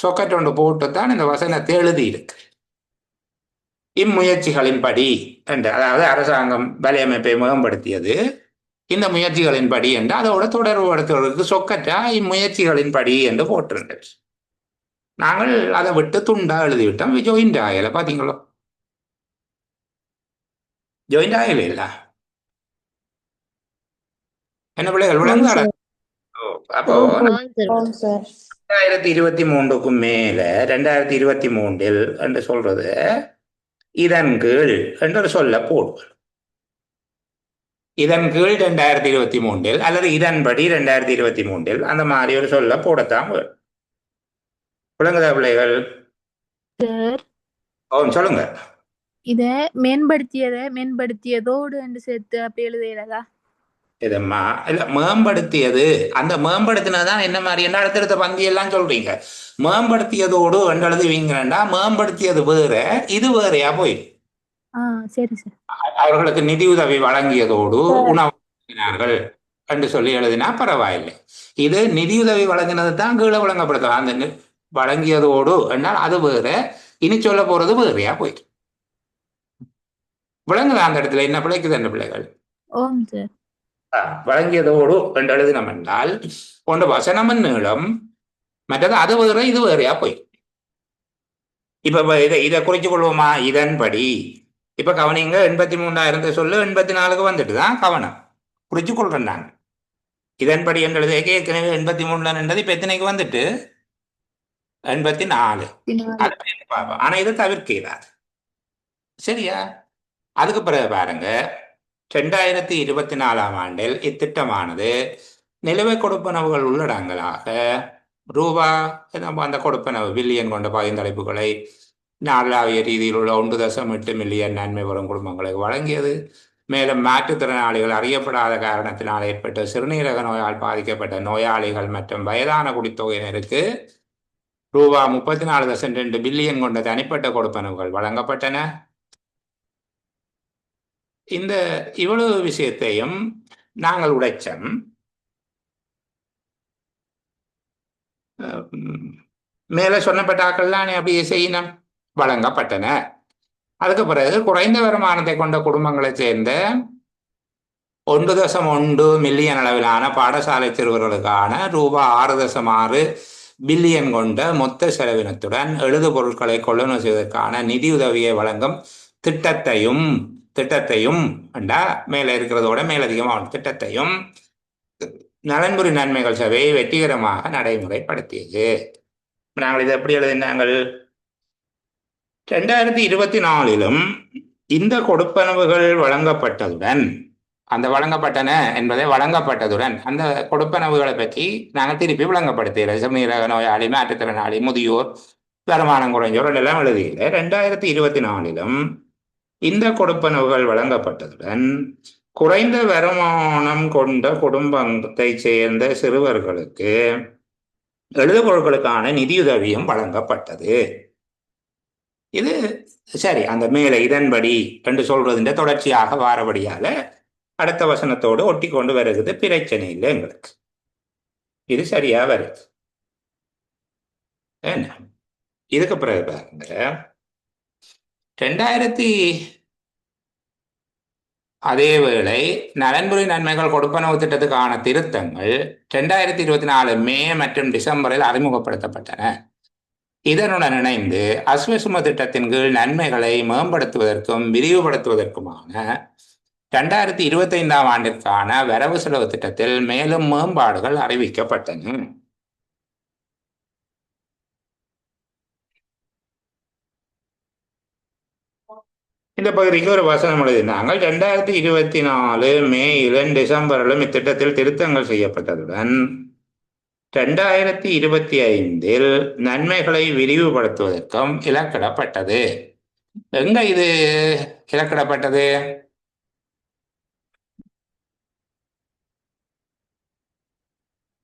சொக்கட் ஒன்று போட்டு தான் இந்த வசனத்தை எழுதி இருக்கு. இம்முயற்சிகளின்படி என்று, அதாவது அரசாங்கம் வலையமைப்பை மேம்படுத்தியது, இந்த முயற்சிகளின்படி என்று அதோட தொடர்புபடுத்துவதற்கு சொக்கட்டா இம்முயற்சிகளின்படி என்று போட்டிருந்தது. நாங்கள் அதை விட்டு துண்டா எழுதிவிட்டோம். ஜாயிண்ட் ஆகல. பாத்தீங்களோ? ஜாயிண்ட் ஆகல இல்ல. என்ன பிள்ளைகள் விளங்காட? அப்போ 2023 மேல 2023 என்று சொல்றது இதன் கீழ் என்று சொல்ல போடுவோம். இதன் கீழ் 2023 அல்லது இதன்படி 2023 அந்த மாதிரி ஒரு சொல்ல போடத்தான் விளங்குதா பிள்ளைகள்? சொல்லுங்க. இத மேம்படுத்தியதோடு என்று சேர்த்து அப்படி எழுதுகிறதா? இதம்மா இல்ல, மேம்படுத்தியது. அந்த மேம்படுத்தினதான் என்ன மாதிரி என்ன அடுத்தடுத்த பந்தி எல்லாம் சொல்றீங்க. மேம்படுத்தியதோடு என்று எழுதுவீங்கன்னா மேம்படுத்தியது வேற, இது வேறையா போயிடும். சரி சார். அவர்களுக்கு நிதி உதவி வழங்கியதோடு உணவு என்று சொல்லி எழுதினா பரவாயில்லை. இது நிதியுதவி வழங்கினது தான் கீழே வழங்கப்படுத்தலாம். அந்த வழங்கியதோடு என்றால் அது வேற, இனி சொல்ல போறது வேறையா போயிடும். விளங்குதா? அந்த இடத்துல என்ன பிழைக்குது அந்த பிள்ளைகள்? சார். வழங்கியதோடு என்று எழுதினோம் என்றால் ஒன்று வசனமன் நீளம், மற்றது அது வேற இது வேறையா போயிடும். இப்ப இதை குறிச்சு கொள்வோமா? இதன்படி இப்ப கவனிங்க, 83,000 சொல்லு 84க்கு வந்துட்டுதான் கவனம் குறிச்சு கொள்றேன் நாங்க. இதன்படி என்று எழுத ஏற்கனவே 83 என்றது இப்ப எத்தனைக்கு வந்துட்டு 84. பதினாலு. அது பார்ப்போம். ஆனா இதை தவிர்க்க இயலாது. சரியா? அதுக்கு பிறகு பாருங்க, 2024ஆம் ஆண்டில் இத்திட்டமானது நிலுவை கொடுப்பனவுகள் உள்ளடங்கலாக ரூபா அந்த கொடுப்பனவு பில்லியன் கொண்ட பகிர்ந்தளிப்புகளை நாளாவிய ரீதியில் உள்ள 1.8 மில்லியன் நன்மை பெறும் குடும்பங்களுக்கு வழங்கியது. மேலும் மாற்றுத்திறனாளிகள் அறியப்படாத காரணத்தினால் ஏற்பட்ட சிறுநீரக நோயால் பாதிக்கப்பட்ட நோயாளிகள் மற்றும் வயதான குடித்தொகையினருக்கு ரூபா 34.2 பில்லியன் கொண்ட தனிப்பட்ட கொடுப்பனவுகள் வழங்கப்பட்டன. இந்த இவ்வளவு விஷயத்தையும் நாங்கள் உடைச்சம். மேலே சொன்னப்பட்டாக்கள்லாம் அப்படியே செய்யணும் வழங்கப்பட்டன. அதுக்கு பிறகு குறைந்த வருமானத்தை கொண்ட குடும்பங்களைச் சேர்ந்த 1.1 மில்லியன் அளவிலான பாடசாலை சிறுவர்களுக்கான ரூபா 6.6 பில்லியன் கொண்ட மொத்த செலவினத்துடன் எழுது பொருட்களை கொள்ளுநர் செய்வதற்கான நிதியுதவியை வழங்கும் திட்டத்தையும் மேலே இருக்கிறதோட மேலதிகமான திட்டத்தையும் நலன்புரி நன்மைகள் சபை வெற்றிகரமாக நடைமுறைப்படுத்தியது. நாங்கள் இதை எப்படி எழுதினாங்கள்? 2024 இந்த கொடுப்பனவுகள் வழங்கப்பட்டதுடன் அந்த கொடுப்பனவுகளை பற்றி நாங்கள் திருப்பி விளங்கப்படுத்துகிறோம். சிறுநீரக நோயாளி, மாற்றுத்திறனாளி, முதியோர், வருமானம் குறைஞ்சோர் எல்லாம் எழுதியில. 2024 இந்த கொடுப்பனவுகள் வழங்கப்பட்டதுடன் குறைந்த வருமானம் கொண்ட குடும்பத்தை சேர்ந்த சிறுவர்களுக்கு எழுதுபொருட்களுக்கான நிதியுதவியும் வழங்கப்பட்டது. இது சரி. அந்த மேலே இதன்படி என்று சொல்றதுன்ற தொடர்ச்சியாக வாரபடியால அடுத்த வசனத்தோடு ஒட்டி கொண்டு வருகிறது. பிரச்சனை இல்லை எங்களுக்கு. இது சரியா வருது. என்ன இதுக்கு பிறகு பாருங்க, 2000 அதேவேளை நலன்புரி நன்மைகள் கொடுப்பனவு திட்டத்துக்கான திருத்தங்கள் 2024 மே மற்றும் டிசம்பரில் அறிமுகப்படுத்தப்பட்டன. இதனுடன் இணைந்து அஸ்வசும திட்டத்தின் கீழ் நன்மைகளை மேம்படுத்துவதற்கும் விரிவுபடுத்துவதற்குமான 2025ஆம் ஆண்டிற்கான வரவு செலவு திட்டத்தில் மேலும் மேம்பாடுகள் அறிவிக்கப்பட்டன. இந்த பகுதிக்கு ஒரு வசனம் எழுதினாங்க. 2024 மேயிலும் டிசம்பரிலும் இத்திட்டத்தில் திருத்தங்கள் செய்யப்பட்டதுடன் 2025 நன்மைகளை விரிவுபடுத்துவதற்கும் இலக்கிடப்பட்டது. எங்க இது இலக்கிடப்பட்டது?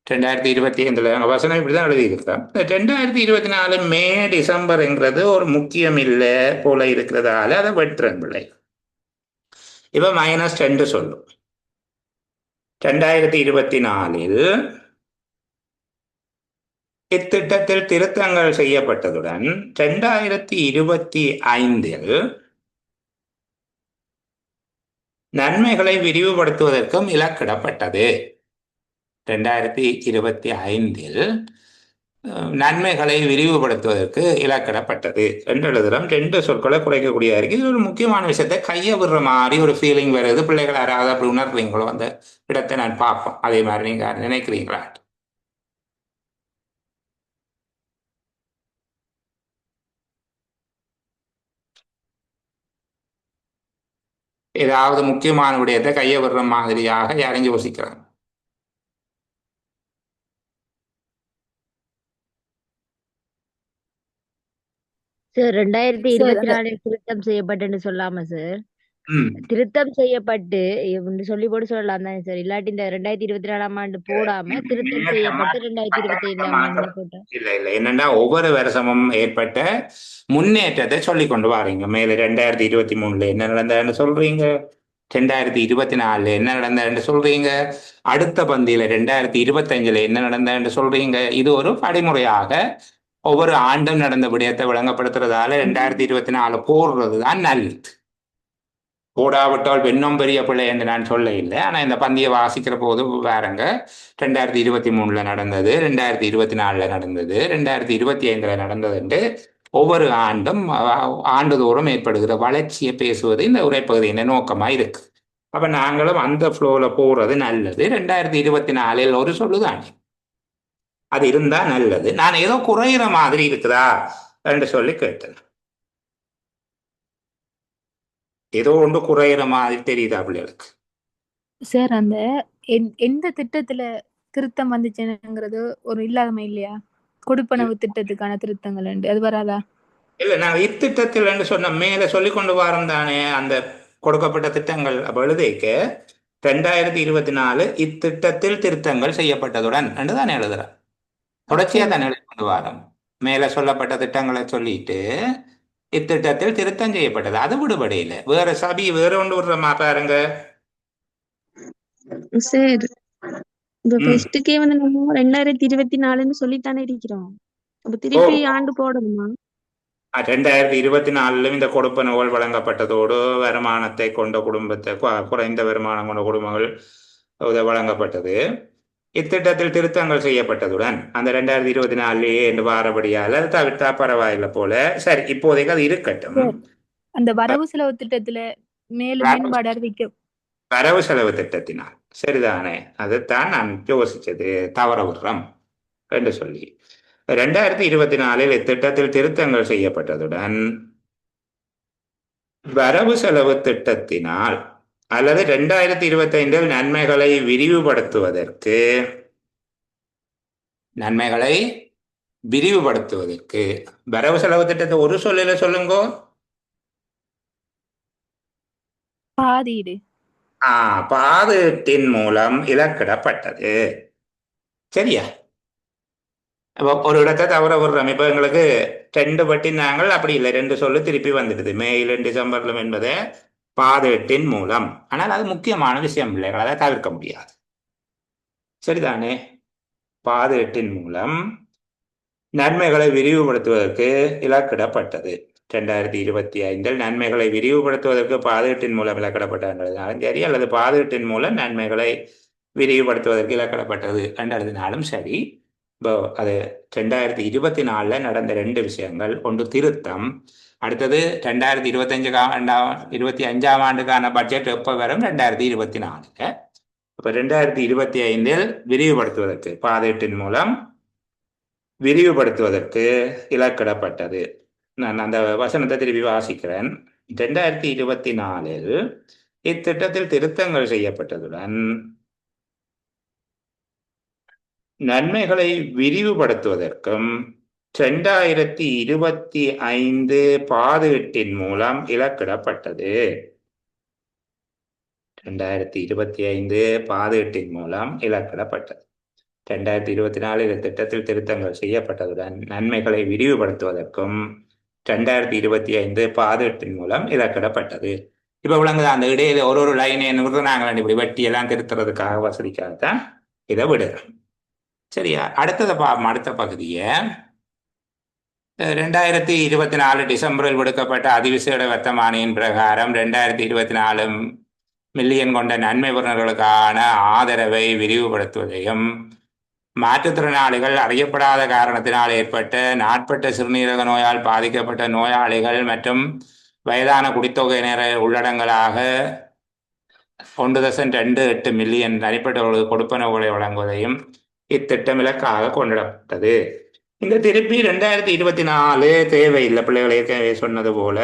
2025 வசனம் இப்படிதான் எழுதியிருக்கிறோம். 2024 மே டிசம்பர்ங்கிறது ஒரு முக்கியம் இல்லை போல இருக்கிறதால அதை வெட்டுறன் பிள்ளை. இப்ப -2 சொல்லும். 2024 இத்திட்டத்தில் திருத்தங்கள் செய்யப்பட்டதுடன் 2025 நன்மைகளை விரிவுபடுத்துவதற்கும் இலக்கிடப்பட்டது. 2025 நன்மைகளை விரிவுபடுத்துவதற்கு இலக்கிடப்பட்டது என்று எழுதுறோம். 2 சொற்களை குறைக்கக்கூடிய இருக்கு. இது ஒரு முக்கியமான விஷயத்தை கையை விடுற மாதிரி ஒரு ஃபீலிங் வருது. பிள்ளைகள் யாராவது அப்படி உணர்றீங்களோ அந்த இடத்தை நான் பார்ப்போம். அதே மாதிரி நீங்க நினைக்கிறீங்களா? ஏதாவது முக்கியமான விடயத்தை கையை விடுற மாதிரியாக யாரும் யோசிக்கிறாங்க? சார் 2024 திருத்தம் செய்யப்பட்டுன்னு சொல்லாம சார், திருத்தம் செய்யப்பட்டு சொல்லி போட்டு சொல்லலாம் தானே சார்? இல்லாட்டி இந்த 2024ஆம் ஆண்டு போடாம திருத்தம் செய்யப்பட்டு 2025ஆம் ஆண்டு போட்டோம். இல்ல என்னன்னா ஒவ்வொரு வருஷமும் ஏற்பட்ட முன்னேற்றத்தை சொல்லி கொண்டு வாரீங்க. மேல 2023 என்ன நடந்ததுன்னு சொல்றீங்க, 2024 என்ன நடந்ததுன்னு சொல்றீங்க, அடுத்த பந்தியில 2025 என்ன நடந்ததுன்னு சொல்றீங்க. இது ஒரு படிமுறையாக ஒவ்வொரு ஆண்டும் நடந்த விடயத்தை விளங்கப்படுத்துறதால 2024 போடுறது தான் நல்லது. போடாவிட்டால் இன்னும் பெரிய பிள்ளை என்று நான் சொல்ல இல்லை. ஆனால் இந்த பந்தியை வாசிக்கிற போது வேறங்க 2023 நடந்தது, 2024 நடந்தது, 2025 நடந்தது என்று ஒவ்வொரு ஆண்டும் ஆண்டுதோறும் ஏற்படுகிற வளர்ச்சியை பேசுவது இந்த உரைப்பகுதியின் நோக்கமாக இருக்கு. அப்ப நாங்களும் அந்த ஃப்ளோல போறது நல்லது. 2024 ஒரு சொல்லுதானே அது இருந்தா நல்லது. நான் ஏதோ குறையிற மாதிரி இருக்குதா என்று சொல்லி கேட்டேன். ஏதோ ஒன்று குறையிற மாதிரி தெரியுதா பிள்ளைகளுக்கு? சார் அந்த எந்த திட்டத்துல திருத்தம் வந்துச்சுங்கிறது ஒரு இல்லாதமை இல்லையா? கொடுப்பனவு திட்டத்துக்கான திருத்தங்கள் உண்டு. அது வராதா? இல்ல, நான் இத்திட்டத்தில் என்று சொன்ன மேல சொல்லி கொண்டு வாரம் தானே அந்த கொடுக்கப்பட்ட திட்டங்கள். அப்ப எழுதிக்க 2024 இத்திட்டத்தில் திருத்தங்கள் செய்யப்பட்டதுடன் என்று தானே எழுதுறேன். தொடர்ச்சியா தானே எழுதி கொண்டு வாரம். மேல சொல்லப்பட்ட திட்டங்களை சொல்லிட்டு இத்திட்டத்தில் திருத்தம் செய்யப்பட்டது, அது விடுபடையில வேற சபி வேற ஒன்று விடுறமா பாருங்க. சார் இந்த ம். ஃபெஸ்ட்டுக்கே வந்து நம்ம 2024ன்னு சொல்லித்தானே இருக்கிறோம். அப்ப ஓ, திருப்பி ஆண்டு போடணுமா? 2024 இந்த கொடுப்பனவுகள் வழங்கப்பட்டதோடு வருமானத்தை கொண்ட குடும்பத்தை குறைந்த வருமானம் கொண்ட குடும்பங்கள் வழங்கப்பட்டது. இத்திட்டத்தில் திருத்தங்கள் செய்யப்பட்டதுடன் அந்த 2024 என்று வாரபடியால் அது தவிர்த்தா பரவாயில்லை போல. சரி, இப்போதைக்கு அது இருக்கட்டும். அந்த வரவு செலவு திட்டத்துல மேலும் மேம்பாடு அறிவிக்க வரவு செலவு திட்டத்தினால் சரிதானே, அதுதான் நான் யோசிச்சது, தவற விடுறோம் என்று சொல்லி 2024 இத்திட்டத்தில் திருத்தங்கள் செய்யப்பட்டதுடன் வரவு செலவு திட்டத்தினால் அல்லது 2025 நன்மைகளை விரிவுபடுத்துவதற்கு வரவு செலவு திட்டத்தை ஒரு சொல்லில சொல்லுங்க. பாதீடு. பாதீட்டின் மூலம் இலக்கிடப்பட்டது. சரியா? ஒரு இடத்தை தவற விடுறோம். இப்ப எங்களுக்கு 2 பட்டி நாங்கள் அப்படி இல்லை, 2 சொல்லு திருப்பி வந்துடுது மேலும் டிசம்பர்லும் என்பது பாதீட்டின் மூலம். ஆனால் அது முக்கியமான விஷயம் பிள்ளைகள், அதை தவிர்க்க முடியாது. சரிதானே? பாதீட்டின் மூலம் நன்மைகளை விரிவுபடுத்துவதற்கு இலக்கிடப்பட்டது. 2025 நன்மைகளை விரிவுபடுத்துவதற்கு பாதீட்டின் மூலம் இலக்கிடப்பட்டதுனாலும் சரி, அல்லது பாதீட்டின் மூலம் நன்மைகளை விரிவுபடுத்துவதற்கு இலக்கிடப்பட்டது என்று எழுதினாலும் சரி. இப்போ அது 2024 நடந்த 2 விஷயங்கள். ஒன்று திருத்தம், அடுத்தது 2025ஆம் ஆண்டுக்கான பட்ஜெட் எப்போ வரும்? 2024. இப்போ 2025 விரிவுபடுத்துவதற்கு பாதீட்டின் மூலம் விரிவுபடுத்துவதற்கு இலக்கிடப்பட்டது. நான் அந்த வசனத்தை திருப்பி வாசிக்கிறேன். 2024 இத்திட்டத்தில் திருத்தங்கள் செய்யப்பட்டதுடன் நன்மைகளை விரிவுபடுத்துவதற்கும் 2025 பாதீட்டின் மூலம் இலக்கிடப்பட்டது. 2025 பாதீட்டின் மூலம் இலக்கிடப்பட்டது. 2024 திட்டத்தில் திருத்தங்கள் செய்யப்பட்டதுடன் நன்மைகளை விரிவுபடுத்துவதற்கும் 2025 பாதீட்டின் மூலம் இலக்கிடப்பட்டது. இப்ப விளங்குது அந்த இடையில ஒரு லைனை நாங்கள் இப்படி வெட்டியெல்லாம் திருத்துறதுக்காக வசதிக்காகத்தான் இதை விடுறோம். சரியா? அடுத்த பகுதியை 2024 டிசம்பரில் விடுக்கப்பட்ட அதிவிசேட வர்த்தமானியின் பிரகாரம் 2024 மில்லியன் கொண்ட நன்மை பெறுநர்களுக்கான ஆதரவை விரிவுபடுத்துவதையும் மாற்றுத்திறனாளிகள் அறியப்படாத காரணத்தினால் ஏற்பட்ட நாட்பட்ட சிறுநீரக நோயால் பாதிக்கப்பட்ட நோயாளிகள் மற்றும் வயதான குடித்தொகையினர உள்ளடங்கலாக 1.28 மில்லியன் தனிப்பட்டவர்களுக்கு கொடுப்பனவுகளை வழங்குவதையும் இத்திட்டம் இலக்காக கொண்டிடப்பட்டது. இந்த திருப்பி 2024 தேவையில்லை. பிள்ளைகளை ஏற்கனவே சொன்னது போல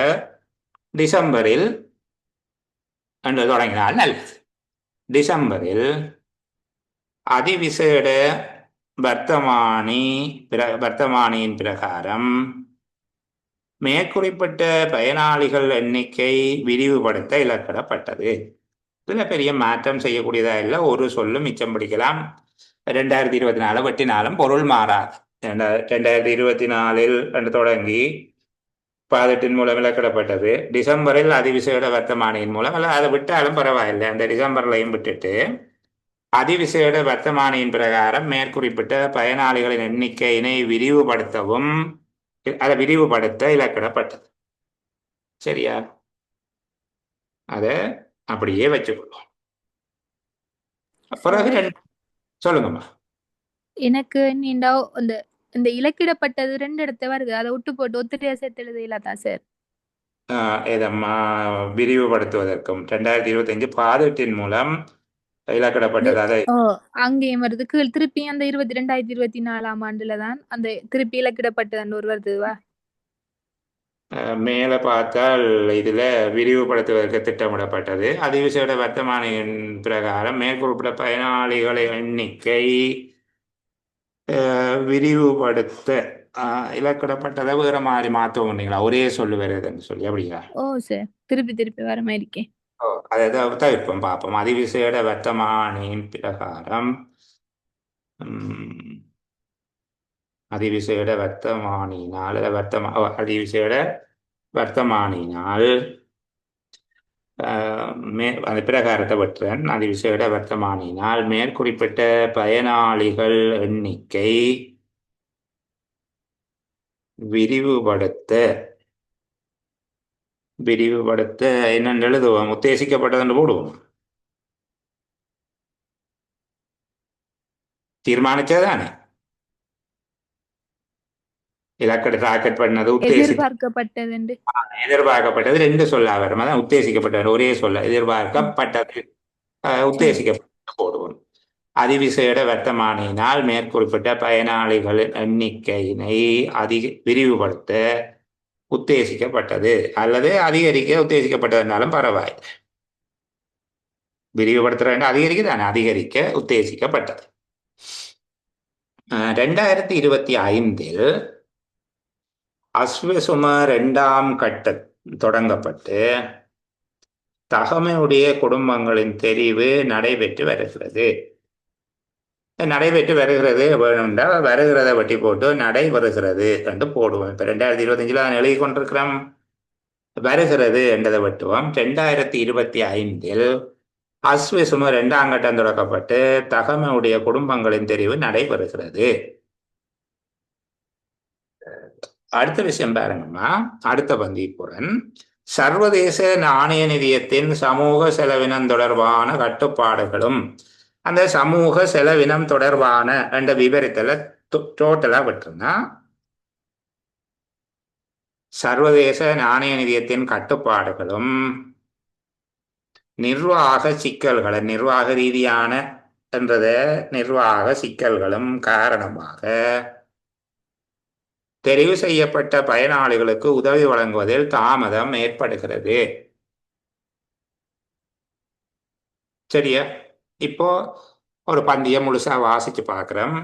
டிசம்பரில் என்று தொடங்கினால் நல்லது. டிசம்பரில் அதிவிசேட வர்த்தமானியின் பிரகாரம் மேற்குறிப்பிட்ட பயனாளிகள் எண்ணிக்கை விரிவுபடுத்த இலக்கிடப்பட்டது. இதில் பெரிய மாற்றம் செய்யக்கூடியதா இல்லை, ஒரு சொல்லும் மிச்சம் பிடிக்கலாம். 2024 வெட்டினாலும் பொருள் மாறாது. 2024 என்று தொடங்கி பாதீட்டின் மூலம் இலக்கிடப்பட்டது. டிசம்பரில் அதிவிசேட வர்த்தமானியின் மூலம், அல்ல அதை விட்டாலும் பரவாயில்லை, அந்த டிசம்பர்லையும் விட்டுட்டு அதிவிசேட வர்த்தமானியின் பிரகாரம் மேற்குறிப்பிட்ட பயனாளிகளின் எண்ணிக்கையினை விரிவுபடுத்த இலக்கிடப்பட்டது. சரியா? அதை அப்படியே வச்சுக்கொள்ளும். பிறகு சொல்லுங்கம்மா. எனக்கு நீண்டா இந்த இலக்கிடப்பட்டது 2 இடத்த வருது, அதை விட்டு போட்டு ஒத்திரையா சேர்த்து எழுதிடலாதா சார்? இதம்மா விரிவுபடுத்துவதற்கும் 2025 பாதீட்டின் மூலம் இலக்கிடப்பட்டது. அதை ஓ அங்கேயும் வருது கீழ் திருப்பி அந்த 2024ஆம் ஆண்டுல தான் அந்த திருப்பி இலக்கிடப்பட்டது ஒரு வருதுவா? மேலே பார்த்தால் இதில் விரிவுபடுத்துவதற்கு திட்டமிடப்பட்டது. அதிவிசேட வர்த்தமானியின் பிரகாரம் மேற்குறிப்பிட்ட பயனாளிகளின் எண்ணிக்கை விரிவுபடுத்த இலக்கிடப்பட்டதை வேற மாதிரி மாற்றீங்களா? ஒரே சொல்லு வருதுன்னு சொல்லி அப்படியா? ஓ சார் திருப்பி வர மாதிரி இருக்கேன். அதை தவிர்ப்போம் பார்ப்போம். அதிவிசேட வர்த்தமானியின் பிரகாரம் அதிவிசேட வர்த்தமானியினால் அதிவிசேட வர்த்தமானியினால் அந்த பிரகாரத்தை பெற்றேன். அதிவிசேட வர்த்தமானியினால் மேற்குறிப்பிட்ட பயனாளிகள் எண்ணிக்கை விரிவுபடுத்த என்னென்று எழுதுவோம்? உத்தேசிக்கப்பட்டதுன்னு போடுவோம். தீர்மானிச்சதானே இலக்கட ராக்கெட் பண்ணது எதிர்பார்க்கப்பட்டது ரெண்டு சொல்ல வரும். அதான் உத்தேசிக்கப்பட்டது ஒரே சொல்ல. எதிர்பார்க்கப்பட்டது உத்தேசிக்கப்பட்டு போடுவோம். அதிவிசேட வர்த்தமானியினால் மேற்குறிப்பிட்ட பயனாளிகளின் எண்ணிக்கையினை விரிவுபடுத்த உத்தேசிக்கப்பட்டது அல்லது அதிகரிக்க உத்தேசிக்கப்பட்டதுனாலும் பரவாயில்லை. விரிவுபடுத்துற அதிகரிக்க அதிகரிக்க உத்தேசிக்கப்பட்டது. 2025 அஸ்வசும 2ஆம் கட்ட தொடங்கப்பட்டு தகமையுடைய குடும்பங்களின் தெரிவு நடைபெற்று வருகிறது. வேணும்னா வருகிறத வட்டி போட்டு நடைபெறுகிறது என்று போடுவோம். இப்போ 2025 தான் எழுதி கொண்டிருக்கிறோம். வருகிறது என்றதை வெட்டுவோம். 2025 அஸ்வசும 2ஆம் கட்டம் தொடக்கப்பட்டு தகமையுடைய குடும்பங்களின் தெரிவு நடைபெறுகிறது. அடுத்த விஷயம் பாருங்கம்மா, அடுத்த பந்திப்புடன் சர்வதேச நாணய நிதியத்தின் சமூக செலவினம் தொடர்பான கட்டுப்பாடுகளும் அந்த சமூக செலவினம் தொடர்பான என்ற விவரத்துல டோட்டலா விட்டுருந்தா சர்வதேச நாணய நிதியத்தின் கட்டுப்பாடுகளும் நிர்வாக சிக்கல்களை நிர்வாக ரீதியான என்றத நிர்வாக சிக்கல்களும் காரணமாக தெரிவு செய்யப்பட்ட பயனாளிகளுக்கு உதவி வழங்குவதில் தாமதம் ஏற்படுகிறது. சரியா? இப்போ ஒரு பந்தியை முழுசா வாசிச்சு பார்க்கிறோம்.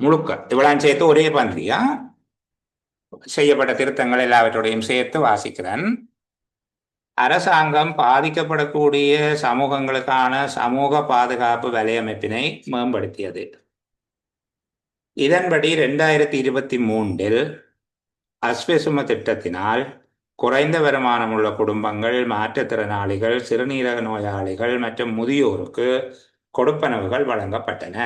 முழுக்க இவ்வளவு சேர்த்து ஒரே பந்தியா செய்யப்பட்ட திருத்தங்கள் எல்லாவற்றோடையும் சேர்த்து வாசிக்கிறேன். அரசாங்கம் பாதிக்கப்படக்கூடிய சமூகங்களுக்கான சமூக பாதுகாப்பு வலையமைப்பினை மேம்படுத்தியது. இதன்படி 2023 அஸ்வசும திட்டத்தினால் குறைந்த வருமானம் உள்ள குடும்பங்கள், மாற்றுத்திறனாளிகள், சிறுநீரக நோயாளிகள் மற்றும் முதியோருக்கு கொடுப்பனவுகள் வழங்கப்பட்டன.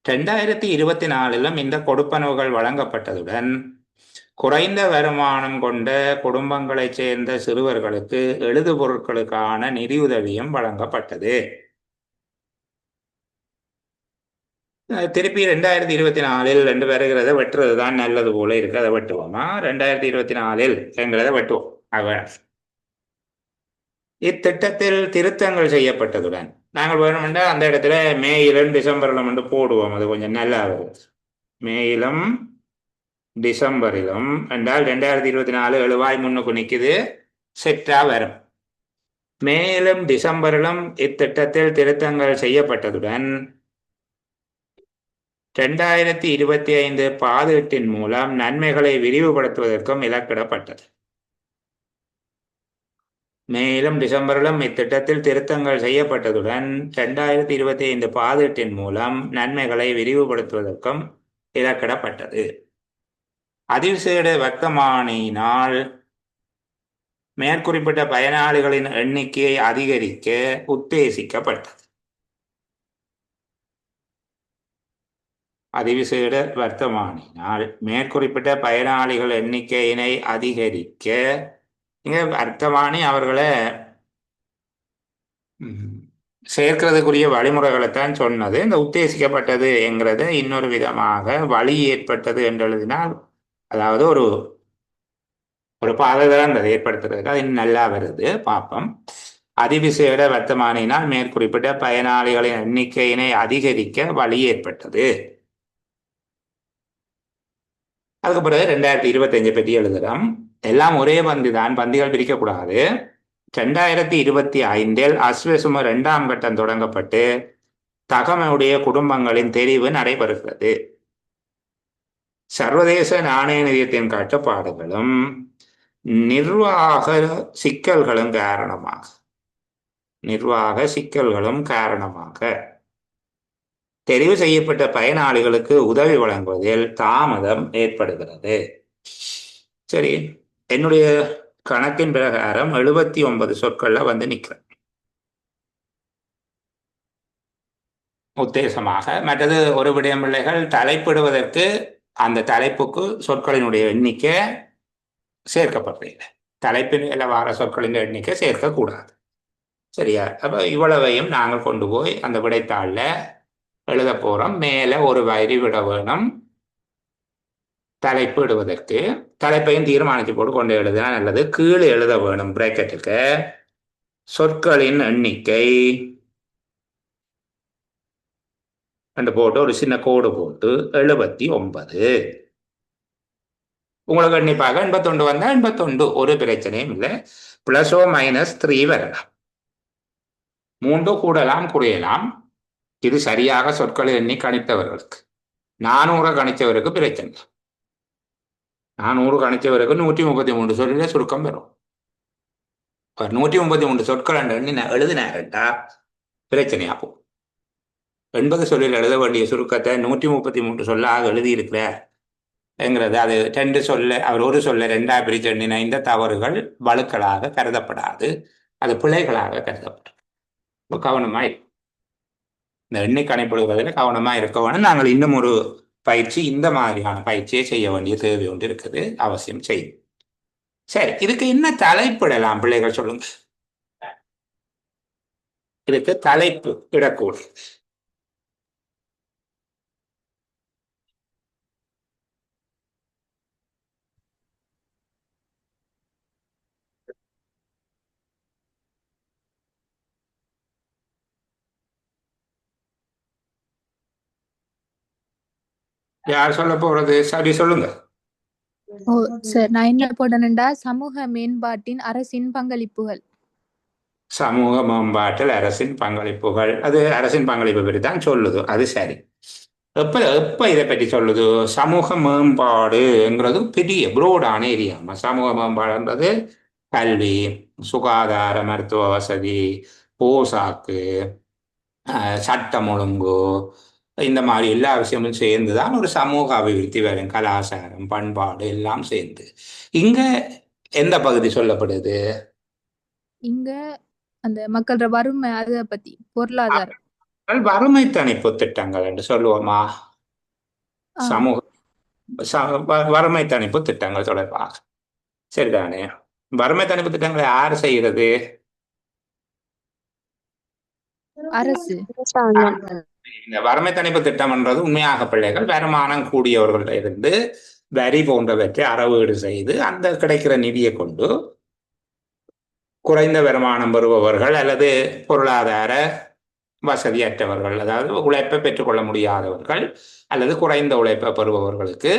2024 இந்த கொடுப்பனவுகள் வழங்கப்பட்டதுடன் குறைந்த வருமானம் கொண்ட குடும்பங்களைச் சேர்ந்த சிறுவர்களுக்கு எழுதுபொருட்களுக்கான நிதியுதவியும் வழங்கப்பட்டது. திருப்பி 2024 ரெண்டு வருகிறத வெட்டுறது தான் நல்லது போல இருக்கு. அதை வெட்டுவோமா? 2024 என்கிறத வெட்டுவோம். இத்திட்டத்தில் திருத்தங்கள் செய்யப்பட்டதுடன் நாங்கள் வேணுமெண்டா அந்த இடத்துல மேயிலும் டிசம்பரிலும் வந்து போடுவோம். அது கொஞ்சம் நல்லா வரும். மேயிலும் டிசம்பரிலும் என்றால் 2024 எழுவாய் முன்னுக்கு நிற்குது, செட்டா வரும். மேலும் டிசம்பரிலும் இத்திட்டத்தில் திருத்தங்கள் செய்யப்பட்டதுடன் 2025 பாதீட்டின் மூலம் நன்மைகளை விரிவுபடுத்துவதற்கும் இலக்கிடப்பட்டது. மேலும் டிசம்பரிலும் இத்திட்டத்தில் திருத்தங்கள் செய்யப்பட்டதுடன் 2025 பாதீட்டின் மூலம் நன்மைகளை விரிவுபடுத்துவதற்கும் இலக்கிடப்பட்டது. அதிவிசேட வர்த்தமானியினால் மேற்குறிப்பிட்ட பயனாளிகளின் எண்ணிக்கையை அதிகரிக்க உத்தேசிக்கப்பட்டது. அதிவிசேட வர்த்தமானியினால் மேற்குறிப்பிட்ட பயனாளிகள் எண்ணிக்கையினை அதிகரிக்க இங்க வர்த்தமானி அவர்களை சேர்க்கிறதுக்குரிய வழிமுறைகளைத்தான் சொன்னது. இந்த உத்தேசிக்கப்பட்டது என்கிறத இன்னொரு விதமாக வழி ஏற்பட்டது என்று எழுதினால், அதாவது ஒரு பாதை தான் அதை ஏற்படுத்துறதுக்கு அது நல்லா வருது பார்ப்போம். அதிவிசேட வர்த்தமானியினால் மேற்குறிப்பிட்ட பயனாளிகளின் எண்ணிக்கையினை அதிகரிக்க வழி ஏற்பட்டது. அதுக்கு பிறகு 2025 பற்றி எழுதுகிறோம். எல்லாம் ஒரே பந்தி தான், பந்திகள் பிரிக்கக்கூடாது. 2025 அஸ்வசும 2ஆம் கட்டம் தொடங்கப்பட்டு தகமையுடைய குடும்பங்களின் தெரிவு நடைபெறுகிறது. சர்வதேச நாணய நிதியத்தின் கட்டுப்பாடுகளும் நிர்வாக சிக்கல்களும் காரணமாக தெரிவு செய்யப்பட்ட பயனாளிகளுக்கு உதவி வழங்குவதில் தாமதம் ஏற்படுகிறது. சரி, என்னுடைய கணக்கின் பிரகாரம் 79 சொற்கள்ல வந்து நிற்கிறேன் உத்தேசமாக. மற்றது ஒரு விடயம் பிள்ளைகள், தலைப்பிடுவதற்கு அந்த தலைப்புக்கு சொற்களினுடைய எண்ணிக்கை சேர்க்கப்படுறீங்க. தலைப்பின் வார சொற்களின் எண்ணிக்கை சேர்க்கக்கூடாது. சரியா? அப்போ இவ்வளவையும் நாங்கள் கொண்டு போய் அந்த விடைத்தாளில் எழுத போகிறோம். மேலே ஒரு வரி விட வேணும் தலைப்பு இடுவதற்கு. தலைப்பையும் தீர்மானித்து போட்டு கொண்டு எழுதினா நல்லது. கீழே எழுத வேணும் பிரேக்கெட்டுக்கு சொற்களின் எண்ணிக்கை ரெண்டு போட்டு ஒரு சின்ன கோடு போட்டு 79. உங்களுக்கு கண்டிப்பாக 81 வந்தால் 81, ஒரு பிரச்சனையும் இல்லை. +ஓ -3 வரலாம், 3 கூடலாம் குறையலாம். இது சரியாக சொற்களை எண்ணி கணித்தவர்களுக்கு. 400 கணித்தவருக்கு பிரச்சனை. 400 கணித்தவருக்கு 133 சொல்லில சுருக்கம் வரும். 133 சொற்கள் எண்ணி எழுதினாருட்டா பிரச்சனையாகும். 80 சொல்லில் எழுத வேண்டிய சுருக்கத்தை 133 சொல்லாக எழுதியிருக்கிறார் என்கிறது. அது 2 சொல்ல அவர் ஒரு சொல்ல 2ஆ பிரித்து எண்ணின இந்த தவறுகள் வழுக்களாக கருதப்படாது, அது பிழைகளாக கருதப்படும். கவனமாய் இந்த எண்ணி கணிப்பிடுவதில் கவனமாக இருக்க வேணும். நாங்கள் இன்னும் ஒரு பயிற்சி, இந்த மாதிரியான பயிற்சியை செய்ய வேண்டிய தேவை ஒன்று இருக்குது, அவசியம் செய்யும். சரி, இதுக்கு என்ன தலைப்பிடலாம் பிள்ளைகள் சொல்லுங்க. இதுக்கு தலைப்பு இடக்கூடும். யார் சொல்ல போறது? சரி, சொல்லுங்க. ஓ சார், நான் என்ன போடணும்டா, சமூக மேம்பாட்டின் அரசின் பங்களிப்புகள். சமூக மேம்பாட்டில் அரசின் பங்களிப்புகள், அது அரசின் பங்களிப்பு பற்றி தான் சொல்லுது. அது சரி. எப்ப இதை பற்றி சொல்லுது? சமூக மேம்பாடுங்கிறது பெரிய புரோடான ஏரியாமா. சமூக மேம்பாடுன்றது கல்வி, சுகாதார, மருத்துவ வசதி, போசாக்கு, சட்டம் ஒழுங்கு, இந்த மாதிரி எல்லா விஷயமும் சேர்ந்து தான் ஒரு சமூக அபிவிருத்தி வரும். கலாச்சாரம், பண்பாடு எல்லாம் சேர்ந்து. இங்க எந்த பகுதி சொல்லப்படுது? இங்க அந்த மக்களோட வறுமை, அதை பத்தி, பொருளாதாரம், வறுமை தணிப்பு திட்டங்கள் என்று சொல்லுவோமா? சமூக வறுமை தணிப்பு திட்டங்கள் தொடர்பாக. சரிதானே? வறுமை தணிப்பு திட்டங்களை யார் செய்கிறது? அரசு. இந்த வறுமை தணிப்பு திட்டம்ன்றது உண்மையாக பிள்ளைகள் வருமானம் கூடியவர்கள்ட்ட இருந்து வரி போன்றவற்றை அறவீடு செய்து அந்த கிடைக்கிற நிதியை கொண்டு குறைந்த வருமானம் பெறுபவர்கள் அல்லது பொருளாதார வசதியற்றவர்கள், அதாவது உழைப்பை பெற்றுக்கொள்ள முடியாதவர்கள் அல்லது குறைந்த உழைப்பை பெறுபவர்களுக்கு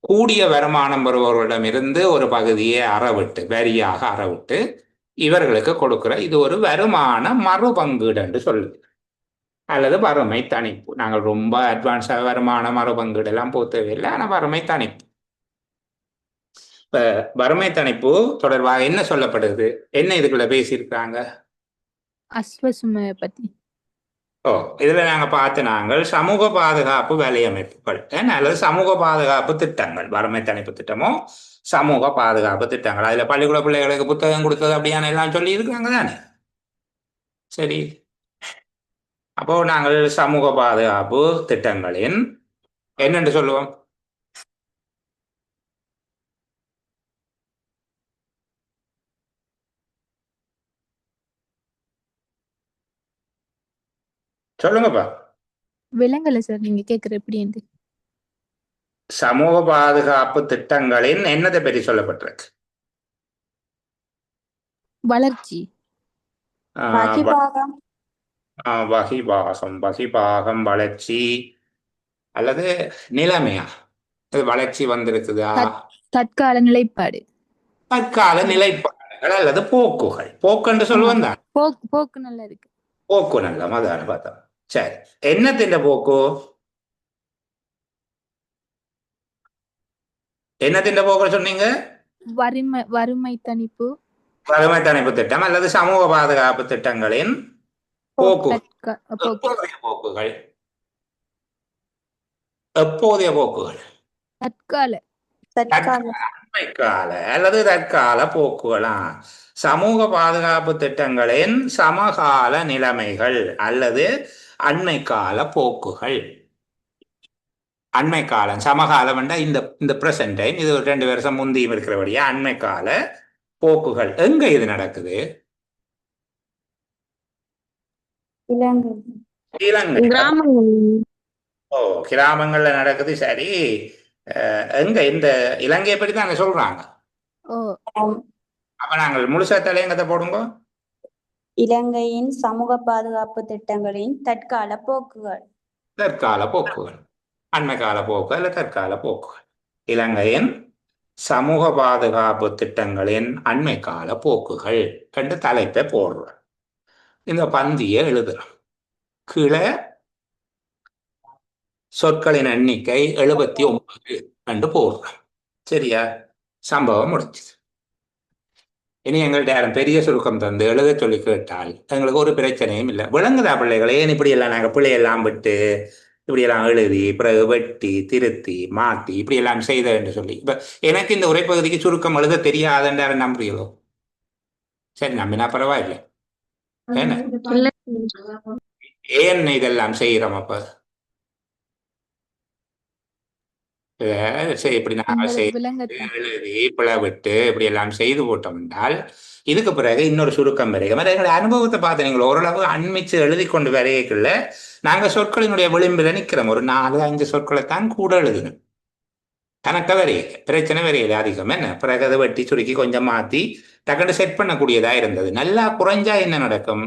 கூடிய வருமானம் பெறுபவர்களிடமிருந்து ஒரு பகுதியை அறவிட்டு, வரியாக அறவிட்டு இவர்களுக்கு கொடுக்கிற இது ஒரு வருமான மறுபங்கீடு என்று சொல்லுது, அல்லது வறுமை தணிப்பு. நாங்கள் ரொம்ப அட்வான்ஸாக வருமான மறுபங்கீடு எல்லாம் போக தேவையில்லை, ஆனால் வறுமை தணிப்பு. இப்ப வறுமை தணிப்பு தொடர்பாக என்ன சொல்லப்படுது? என்ன இதுக்குள்ள பேசியிருக்காங்க? அஸ்வசுமை பத்தி. இதுல நாங்க பார்த்து நாங்கள் சமூக பாதுகாப்பு வேலையமைப்புகள் அல்லது சமூக பாதுகாப்பு திட்டங்கள், வறுமை தணிப்பு திட்டமோ சமூக பாதுகாப்பு திட்டங்கள், அதுல பள்ளிக்கூட பிள்ளைகளுக்கு புத்தகம் கொடுத்தது அப்படியான எல்லாம் சொல்லி இருக்காங்க தானே. சரி, அப்போ நாங்கள் சமூக பாதுகாப்பு திட்டங்களின் என்னென்று சொல்லுவோம்? சொல்லுங்கப்பா. விலங்கல சார், நீங்க கேக்குற எப்படி? சமூக பாதுகாப்பு திட்டங்களின் என்னதை பற்றி சொல்லப்பட்டிருக்கு? வளர்ச்சி. ஆஹ் வ- வகிபாகம். வகிபாகம் வகிபாகம் வளர்ச்சி அல்லது நிலைமையா? இது வளர்ச்சி வந்திருக்குதா? தற்கால நிலைப்பாடு. தற்கால நிலைப்பாடுகள் அல்லது போக்குகள். போக்குன்னு சொல்லுவோம் தான். போக்கு நல்லா இருக்கு. போக்கு நல்ல அதான பார்த்தோம். சரி, என்னத்தின் போக்கு? என்னத்தின் போக்கு சொன்னீங்க? வறுமை தணிப்பு. வறுமை தணிப்பு திட்டம் அல்லது சமூக பாதுகாப்பு திட்டங்களின் போக்கு. எப்போதைய போக்குகள்? எப்போதைய போக்குகள்? தற்கால அண்மைக்கால அல்லது தற்கால போக்குகளா? சமூக பாதுகாப்பு திட்டங்களின் சமகால நிலைமைகள் அல்லது அண்மைக்கால போக்குகள். அண்மை காலம் சமகாலம் இந்த பிரசன்ட் டைம், இது ஒரு 2 வருஷம் முந்தியும் இருக்கிறபடியா அண்மை கால போக்குகள். எங்க இது நடக்குது? இலங்கை. ஓ, கிராமங்கள்ல நடக்குது. சரி, எங்க இந்த இலங்கையை பற்றி தாங்க சொல்றாங்க. அப்ப நாங்கள் முழுசா தலையங்கத்தை போடுங்க. இலங்கையின் சமூக பாதுகாப்பு திட்டங்களின் தற்கால போக்குகள். தற்கால போக்குகள், அண்மை கால போக்கு அல்ல தற்கால போக்குகள். இலங்கையின் சமூக பாதுகாப்பு திட்டங்களின் அண்மை கால போக்குகள் கண்டு தலைப்பை போடுறோம். இந்த பந்தியை எழுதுறோம். கீழே சொற்களின் எண்ணிக்கை 79 கண்டு போடுறோம். சரியா? சம்பவம் முடிச்சுது. இனி எங்கள்கிட்ட யாரும் பெரிய சுருக்கம் தந்து எழுத சொல்லி கேட்டால் எங்களுக்கு ஒரு பிரச்சனையும் இல்லை. விளங்குதா பிள்ளைகளை? ஏன் இப்படியெல்லாம் நாங்கள் பிள்ளையெல்லாம் விட்டு இப்படியெல்லாம் எழுதி பிறகு வெட்டி திருத்தி மாற்றி இப்படியெல்லாம் செய்த என்று சொல்லி இப்போ எனக்கு இந்த உரைப்பகுதிக்கு சுருக்கம் எழுத தெரியாதுன்ற நம்புறீங்களோ? சரி, நம்பினா பரவாயில்லை. ஏன்னா ஏன் இதெல்லாம் செய்யறோம்? அப்ப இப்படி நாங்கள் எழுதி பிளவிட்டு இப்படி எல்லாம் செய்து போட்டோம் என்றால் இதுக்கு பிறகு இன்னொரு சுருக்கம் வரைக்கும் எங்களுடைய அனுபவத்தை பார்த்து நீங்கள் ஓரளவு அண்மிச்சு எழுதி கொண்டு வரையக்குள்ள நாங்கள் சொற்களினுடைய விளிம்பில் நிற்கிறோம். ஒரு 4-5 சொற்களைத்தான் கூட எழுதணும். கணக்க வரையில பிரச்சனை வரையில அதிகம். என்ன பிறகு அதை வெட்டி சுருக்கி கொஞ்சம் மாற்றி டக்குன்னு செட் பண்ணக்கூடியதா இருந்தது. நல்லா குறைஞ்சா என்ன நடக்கும்?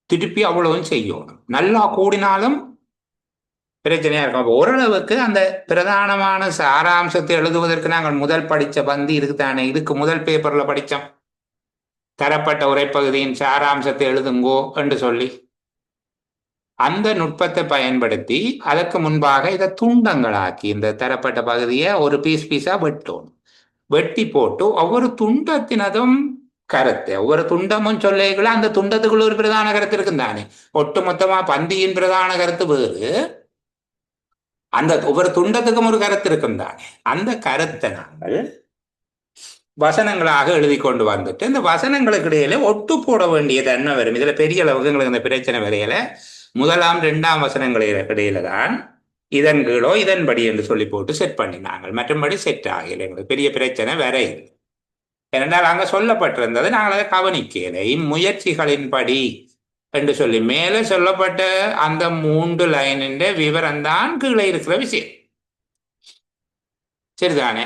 திருப்பி அவ்வளவும் செய்யணும். நல்லா கூடினாலும் பிரச்சனையா இருக்கும். ஓரளவுக்கு அந்த பிரதானமான சாராம்சத்தை எழுதுவதற்கு நாங்கள் முதல் படித்த பந்தி இருக்குதானே, இதுக்கு முதல் பேப்பர்ல படித்தோம். தரப்பட்ட உரைப்பகுதியின் சாராம்சத்தை எழுதுங்கோ என்று சொல்லி அந்த நுட்பத்தை பயன்படுத்தி அதற்கு முன்பாக இதை துண்டங்களாக்கி இந்த தரப்பட்ட பகுதியை ஒரு பீஸா வெட்டணும். வெட்டி போட்டு ஒவ்வொரு துண்டத்தினதும் கருத்து, ஒவ்வொரு துண்டமும் சொல்லிகளை அந்த துண்டத்துக்குள்ள ஒரு பிரதான கருத்து இருக்குந்தானே. ஒட்டு மொத்தமா பந்தியின் பிரதான கருத்து வேறு, அந்த ஒவ்வொரு துண்டத்துக்கும் ஒரு கருத்து இருக்கும் தானே. அந்த கருத்தை நாங்கள் வசனங்களாக எழுதி கொண்டு வந்துட்டு இந்த வசனங்களுக்கு இடையில ஒட்டு போட வேண்டியது என்ன வரும்? இதுல பெரிய அளவுக்கு எங்களுக்கு இந்த பிரச்சனை வரையில 1ஆம் 2ஆம் வசனங்களுக்கு இடையில தான் இதன் கீழோ இதன்படி என்று சொல்லி போட்டு செட் பண்ணினாங்க. மற்றபடி செட் ஆகல. எங்களுக்கு பெரிய பிரச்சனை வேற இல்லை. ஏனென்றால் அங்க சொல்லப்பட்டிருந்தது, நாங்கள் அதை கவனிக்கல. இம்முயற்சிகளின்படி என்று சொல்லி மேலே சொல்லப்பட்ட அந்த 3 லைனின் விவரம் தான் கீழே இருக்கிற விஷயம். சரிதானே?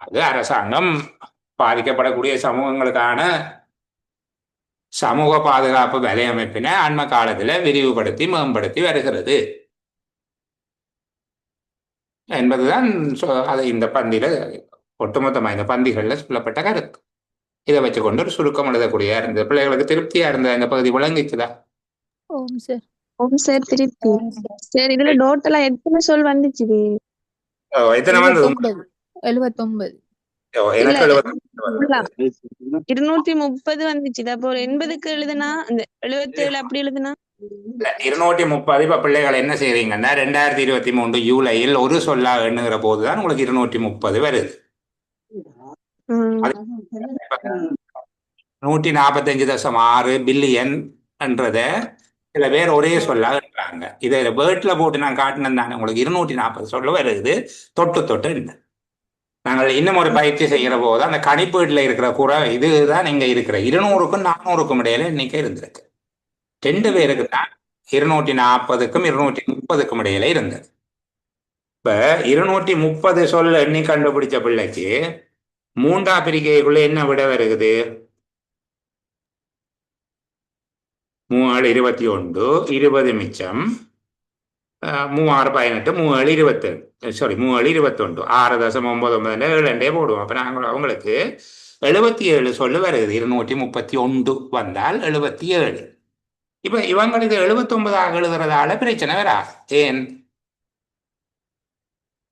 அது அரசாங்கம் பாதிக்கப்படக்கூடிய சமூகங்களுக்கான சமூக பாதுகாப்பு வலையமைப்பினை அண்மை காலத்தில் விரிவுபடுத்தி மேம்படுத்தி வருகிறது என்பதுதான் அது இந்த பந்தியில ஒட்டுமொத்தமாக இந்த பந்திகளில் சொல்லப்பட்ட கருத்து. இதை வச்சுக்கொண்டு ஒரு சுருக்கம் எழுதக்கூடிய இருந்தது. பிள்ளைகளுக்கு திருப்தியா இருந்த இந்த பகுதி விளங்கிச்சுதா? ஓம் சார் திருப்தி. சார் இதுல டோட்டலா எத்தனை சொல் வந்துச்சு? எத்தனை வந்தது? 79. எனக்கு 230 வந்துச்சு. அப்போ 80க்கு எழுதுனா அந்த 77 அப்படி எழுதுனா 230. இப்ப பிள்ளைகள் என்ன செய்றீங்கன்னா 2023 ஜூலையில் ஒரு சொல்லா எண்ணுகிற போதுதான் உங்களுக்கு 230 வருது. 145.6 பில்லியன் என்றத சில பேர் ஒரே சொல்லா என்றாங்க. இதை வேர்ட்ல போட்டு நான் காட்டினேன் தானே, உங்களுக்கு 240 சொல்ல வருது. தொட்டு இல்லை. நாங்கள் இன்னும் ஒரு பயிற்சி செய்கிற போது அந்த கணிப்பீட்டில் இருக்கிற குறை இதுதான் இங்க இருக்கிற 200க்கும் 400க்கும் இடையில இன்னைக்கு இருந்திருக்கு. 2 பேருக்கு தான் 240க்கும் 230க்கும் இடையில இருந்தது. இப்ப 230 சொல்ல எண்ணி கண்டுபிடிச்ச பிள்ளைக்கு மூன்றா பிரிக்கைக்குள்ள என்ன விட வருகிறது? 3 21 20 மிச்சம் 3 6 18 3 27 சாரி 3 21 6.99 போடுவோம். அப்ப நாங்கள் அவங்களுக்கு 77 சொல்லு வருகிறது. 231 வந்தால் 77. இப்ப இவங்க இது 79 எழுதுறதால பிரச்சனை வராது. ஏன்?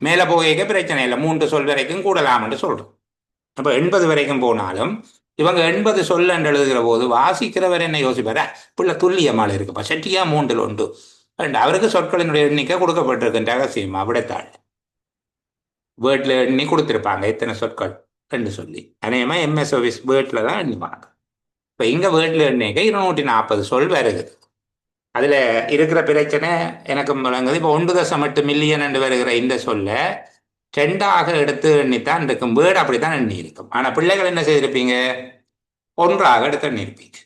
மேல போக பிரச்சனை இல்லை, 3 சொல் வரைக்கும் கூடலாம்னு சொல்றோம். அப்ப 80 வரைக்கும் போனாலும் இவங்க 80 சொல்ல எழுதுகிற போது வாசிக்கிறவர் என்ன யோசிப்பார, பிள்ளை துல்லியமால இருக்குப்பா, சட்டியா 3 1 அவருக்கு சொற்களினுடைய எண்ணிக்கை கொடுக்கப்பட்டிருக்கு ரகசியமா விடத்தாள் வேர்ட்ல எண்ணி கொடுத்திருப்பாங்க எத்தனை சொற்கள் என்று சொல்லி. அநேகமா எம்எஸ் ஆஃபீஸ் வேர்ட்ல தான் எண்ணிப்பாங்க. இப்ப இங்க வேர்ட்ல எண்ணிக்கை 240 சொல் வருகுது. அதுல இருக்கிற பிரச்சனை எனக்கு விளங்குது. இப்போ 1.8 மில்லியன் என்று வருகிற இந்த சொல்ல 2ஆக எடுத்து எண்ணித்தான் இருக்கும். வேர்டு அப்படித்தான் எண்ணி இருக்கும். ஆனா பிள்ளைகள் என்ன செய்திருப்பீங்க? 1ஆக எடுத்து எண்ணி இருப்பீங்க.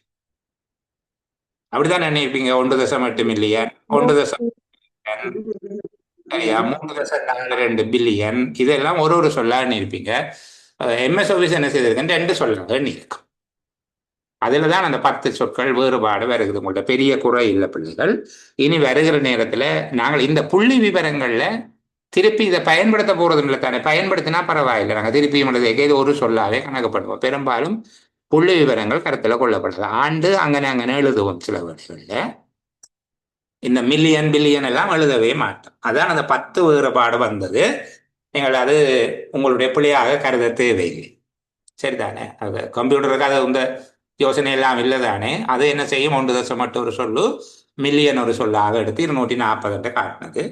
அப்படித்தான் எண்ணி இருப்பீங்க. 1.8 மில்லியன் 1. சரியா? 3.42 பில்லியன் இதெல்லாம் ஒரு சொல்லா எண்ணி இருப்பீங்க. எம்எஸ் ஆஃபீஸ் என்ன செய்திருக்கேன்? 2 சொல்லாக எண்ணி இருக்கும். அதுல தான் அந்த 10 சொற்கள் வேறுபாடு வருகிறது. உங்கள்ட்ட பெரிய குறை இல்லை பிள்ளைகள். இனி வருகிற நேரத்துல நாங்கள் இந்த புள்ளி விவரங்கள்ல திருப்பி இதை பயன்படுத்த போறது இல்லை தானே. பயன்படுத்தினா பரவாயில்லை, நாங்கள் திருப்பியும் இது ஒரு சொல்லாவே கணக்கு பண்ணுவோம். பெரும்பாலும் புள்ளி விவரங்கள் கருத்துல கொள்ளப்படுறது. ஆண்டு அங்கனே எழுதுவோம். சில வேளைகள்ல இந்த மில்லியன் பில்லியன் எல்லாம் எழுதவே மாட்டோம். அதான் அந்த 10 வேறுபாடு வந்தது. நீங்கள் அது உங்களுடைய பிள்ளையாக கருத தேவையில்லை. சரிதானே? அது கம்ப்யூட்டருக்கு அது இந்த யோசனை எல்லாம் இல்லை தானே. அது என்ன செய்யும்? 1 ஒரு சொல்லு மில்லியன் ஒரு சொல்லாக எடுத்து 240 காட்டினது.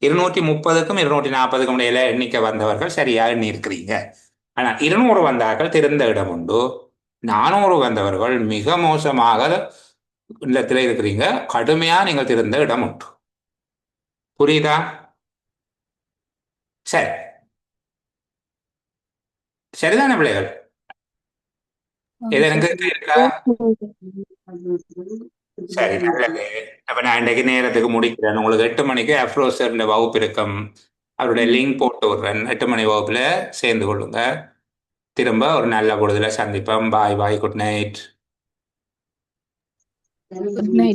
230க்கும் 240க்கும் இடையில எண்ணிக்கை வந்தவர்கள் சரியா எண்ணி இருக்கிறீங்க. ஆனா 200 வந்தார்கள் திருந்த இடம் உண்டு. 400 வந்தவர்கள் மிக மோசமாக இடத்துல இருக்கிறீங்க. கடுமையா நீங்கள் திருந்த இடம் உண்டு. புரியுதா? சரி, சரிதானே பிள்ளைகள்? எது இருக்கா? சரி, நல்லது. அப்ப நான் இன்றைக்கு நேரத்துக்கு முடிக்கிறேன். உங்களுக்கு 8 மணிக்கு அப்ரோசர் வகுப்பு இருக்கும். அவருடைய லிங்க் போட்டு விடுறேன். 8 மணி வகுப்புல சேர்ந்து கொள்ளுங்க. திரும்ப ஒரு நல்ல பொழுதுல சந்திப்போம். Bye bye. Good night. Good night.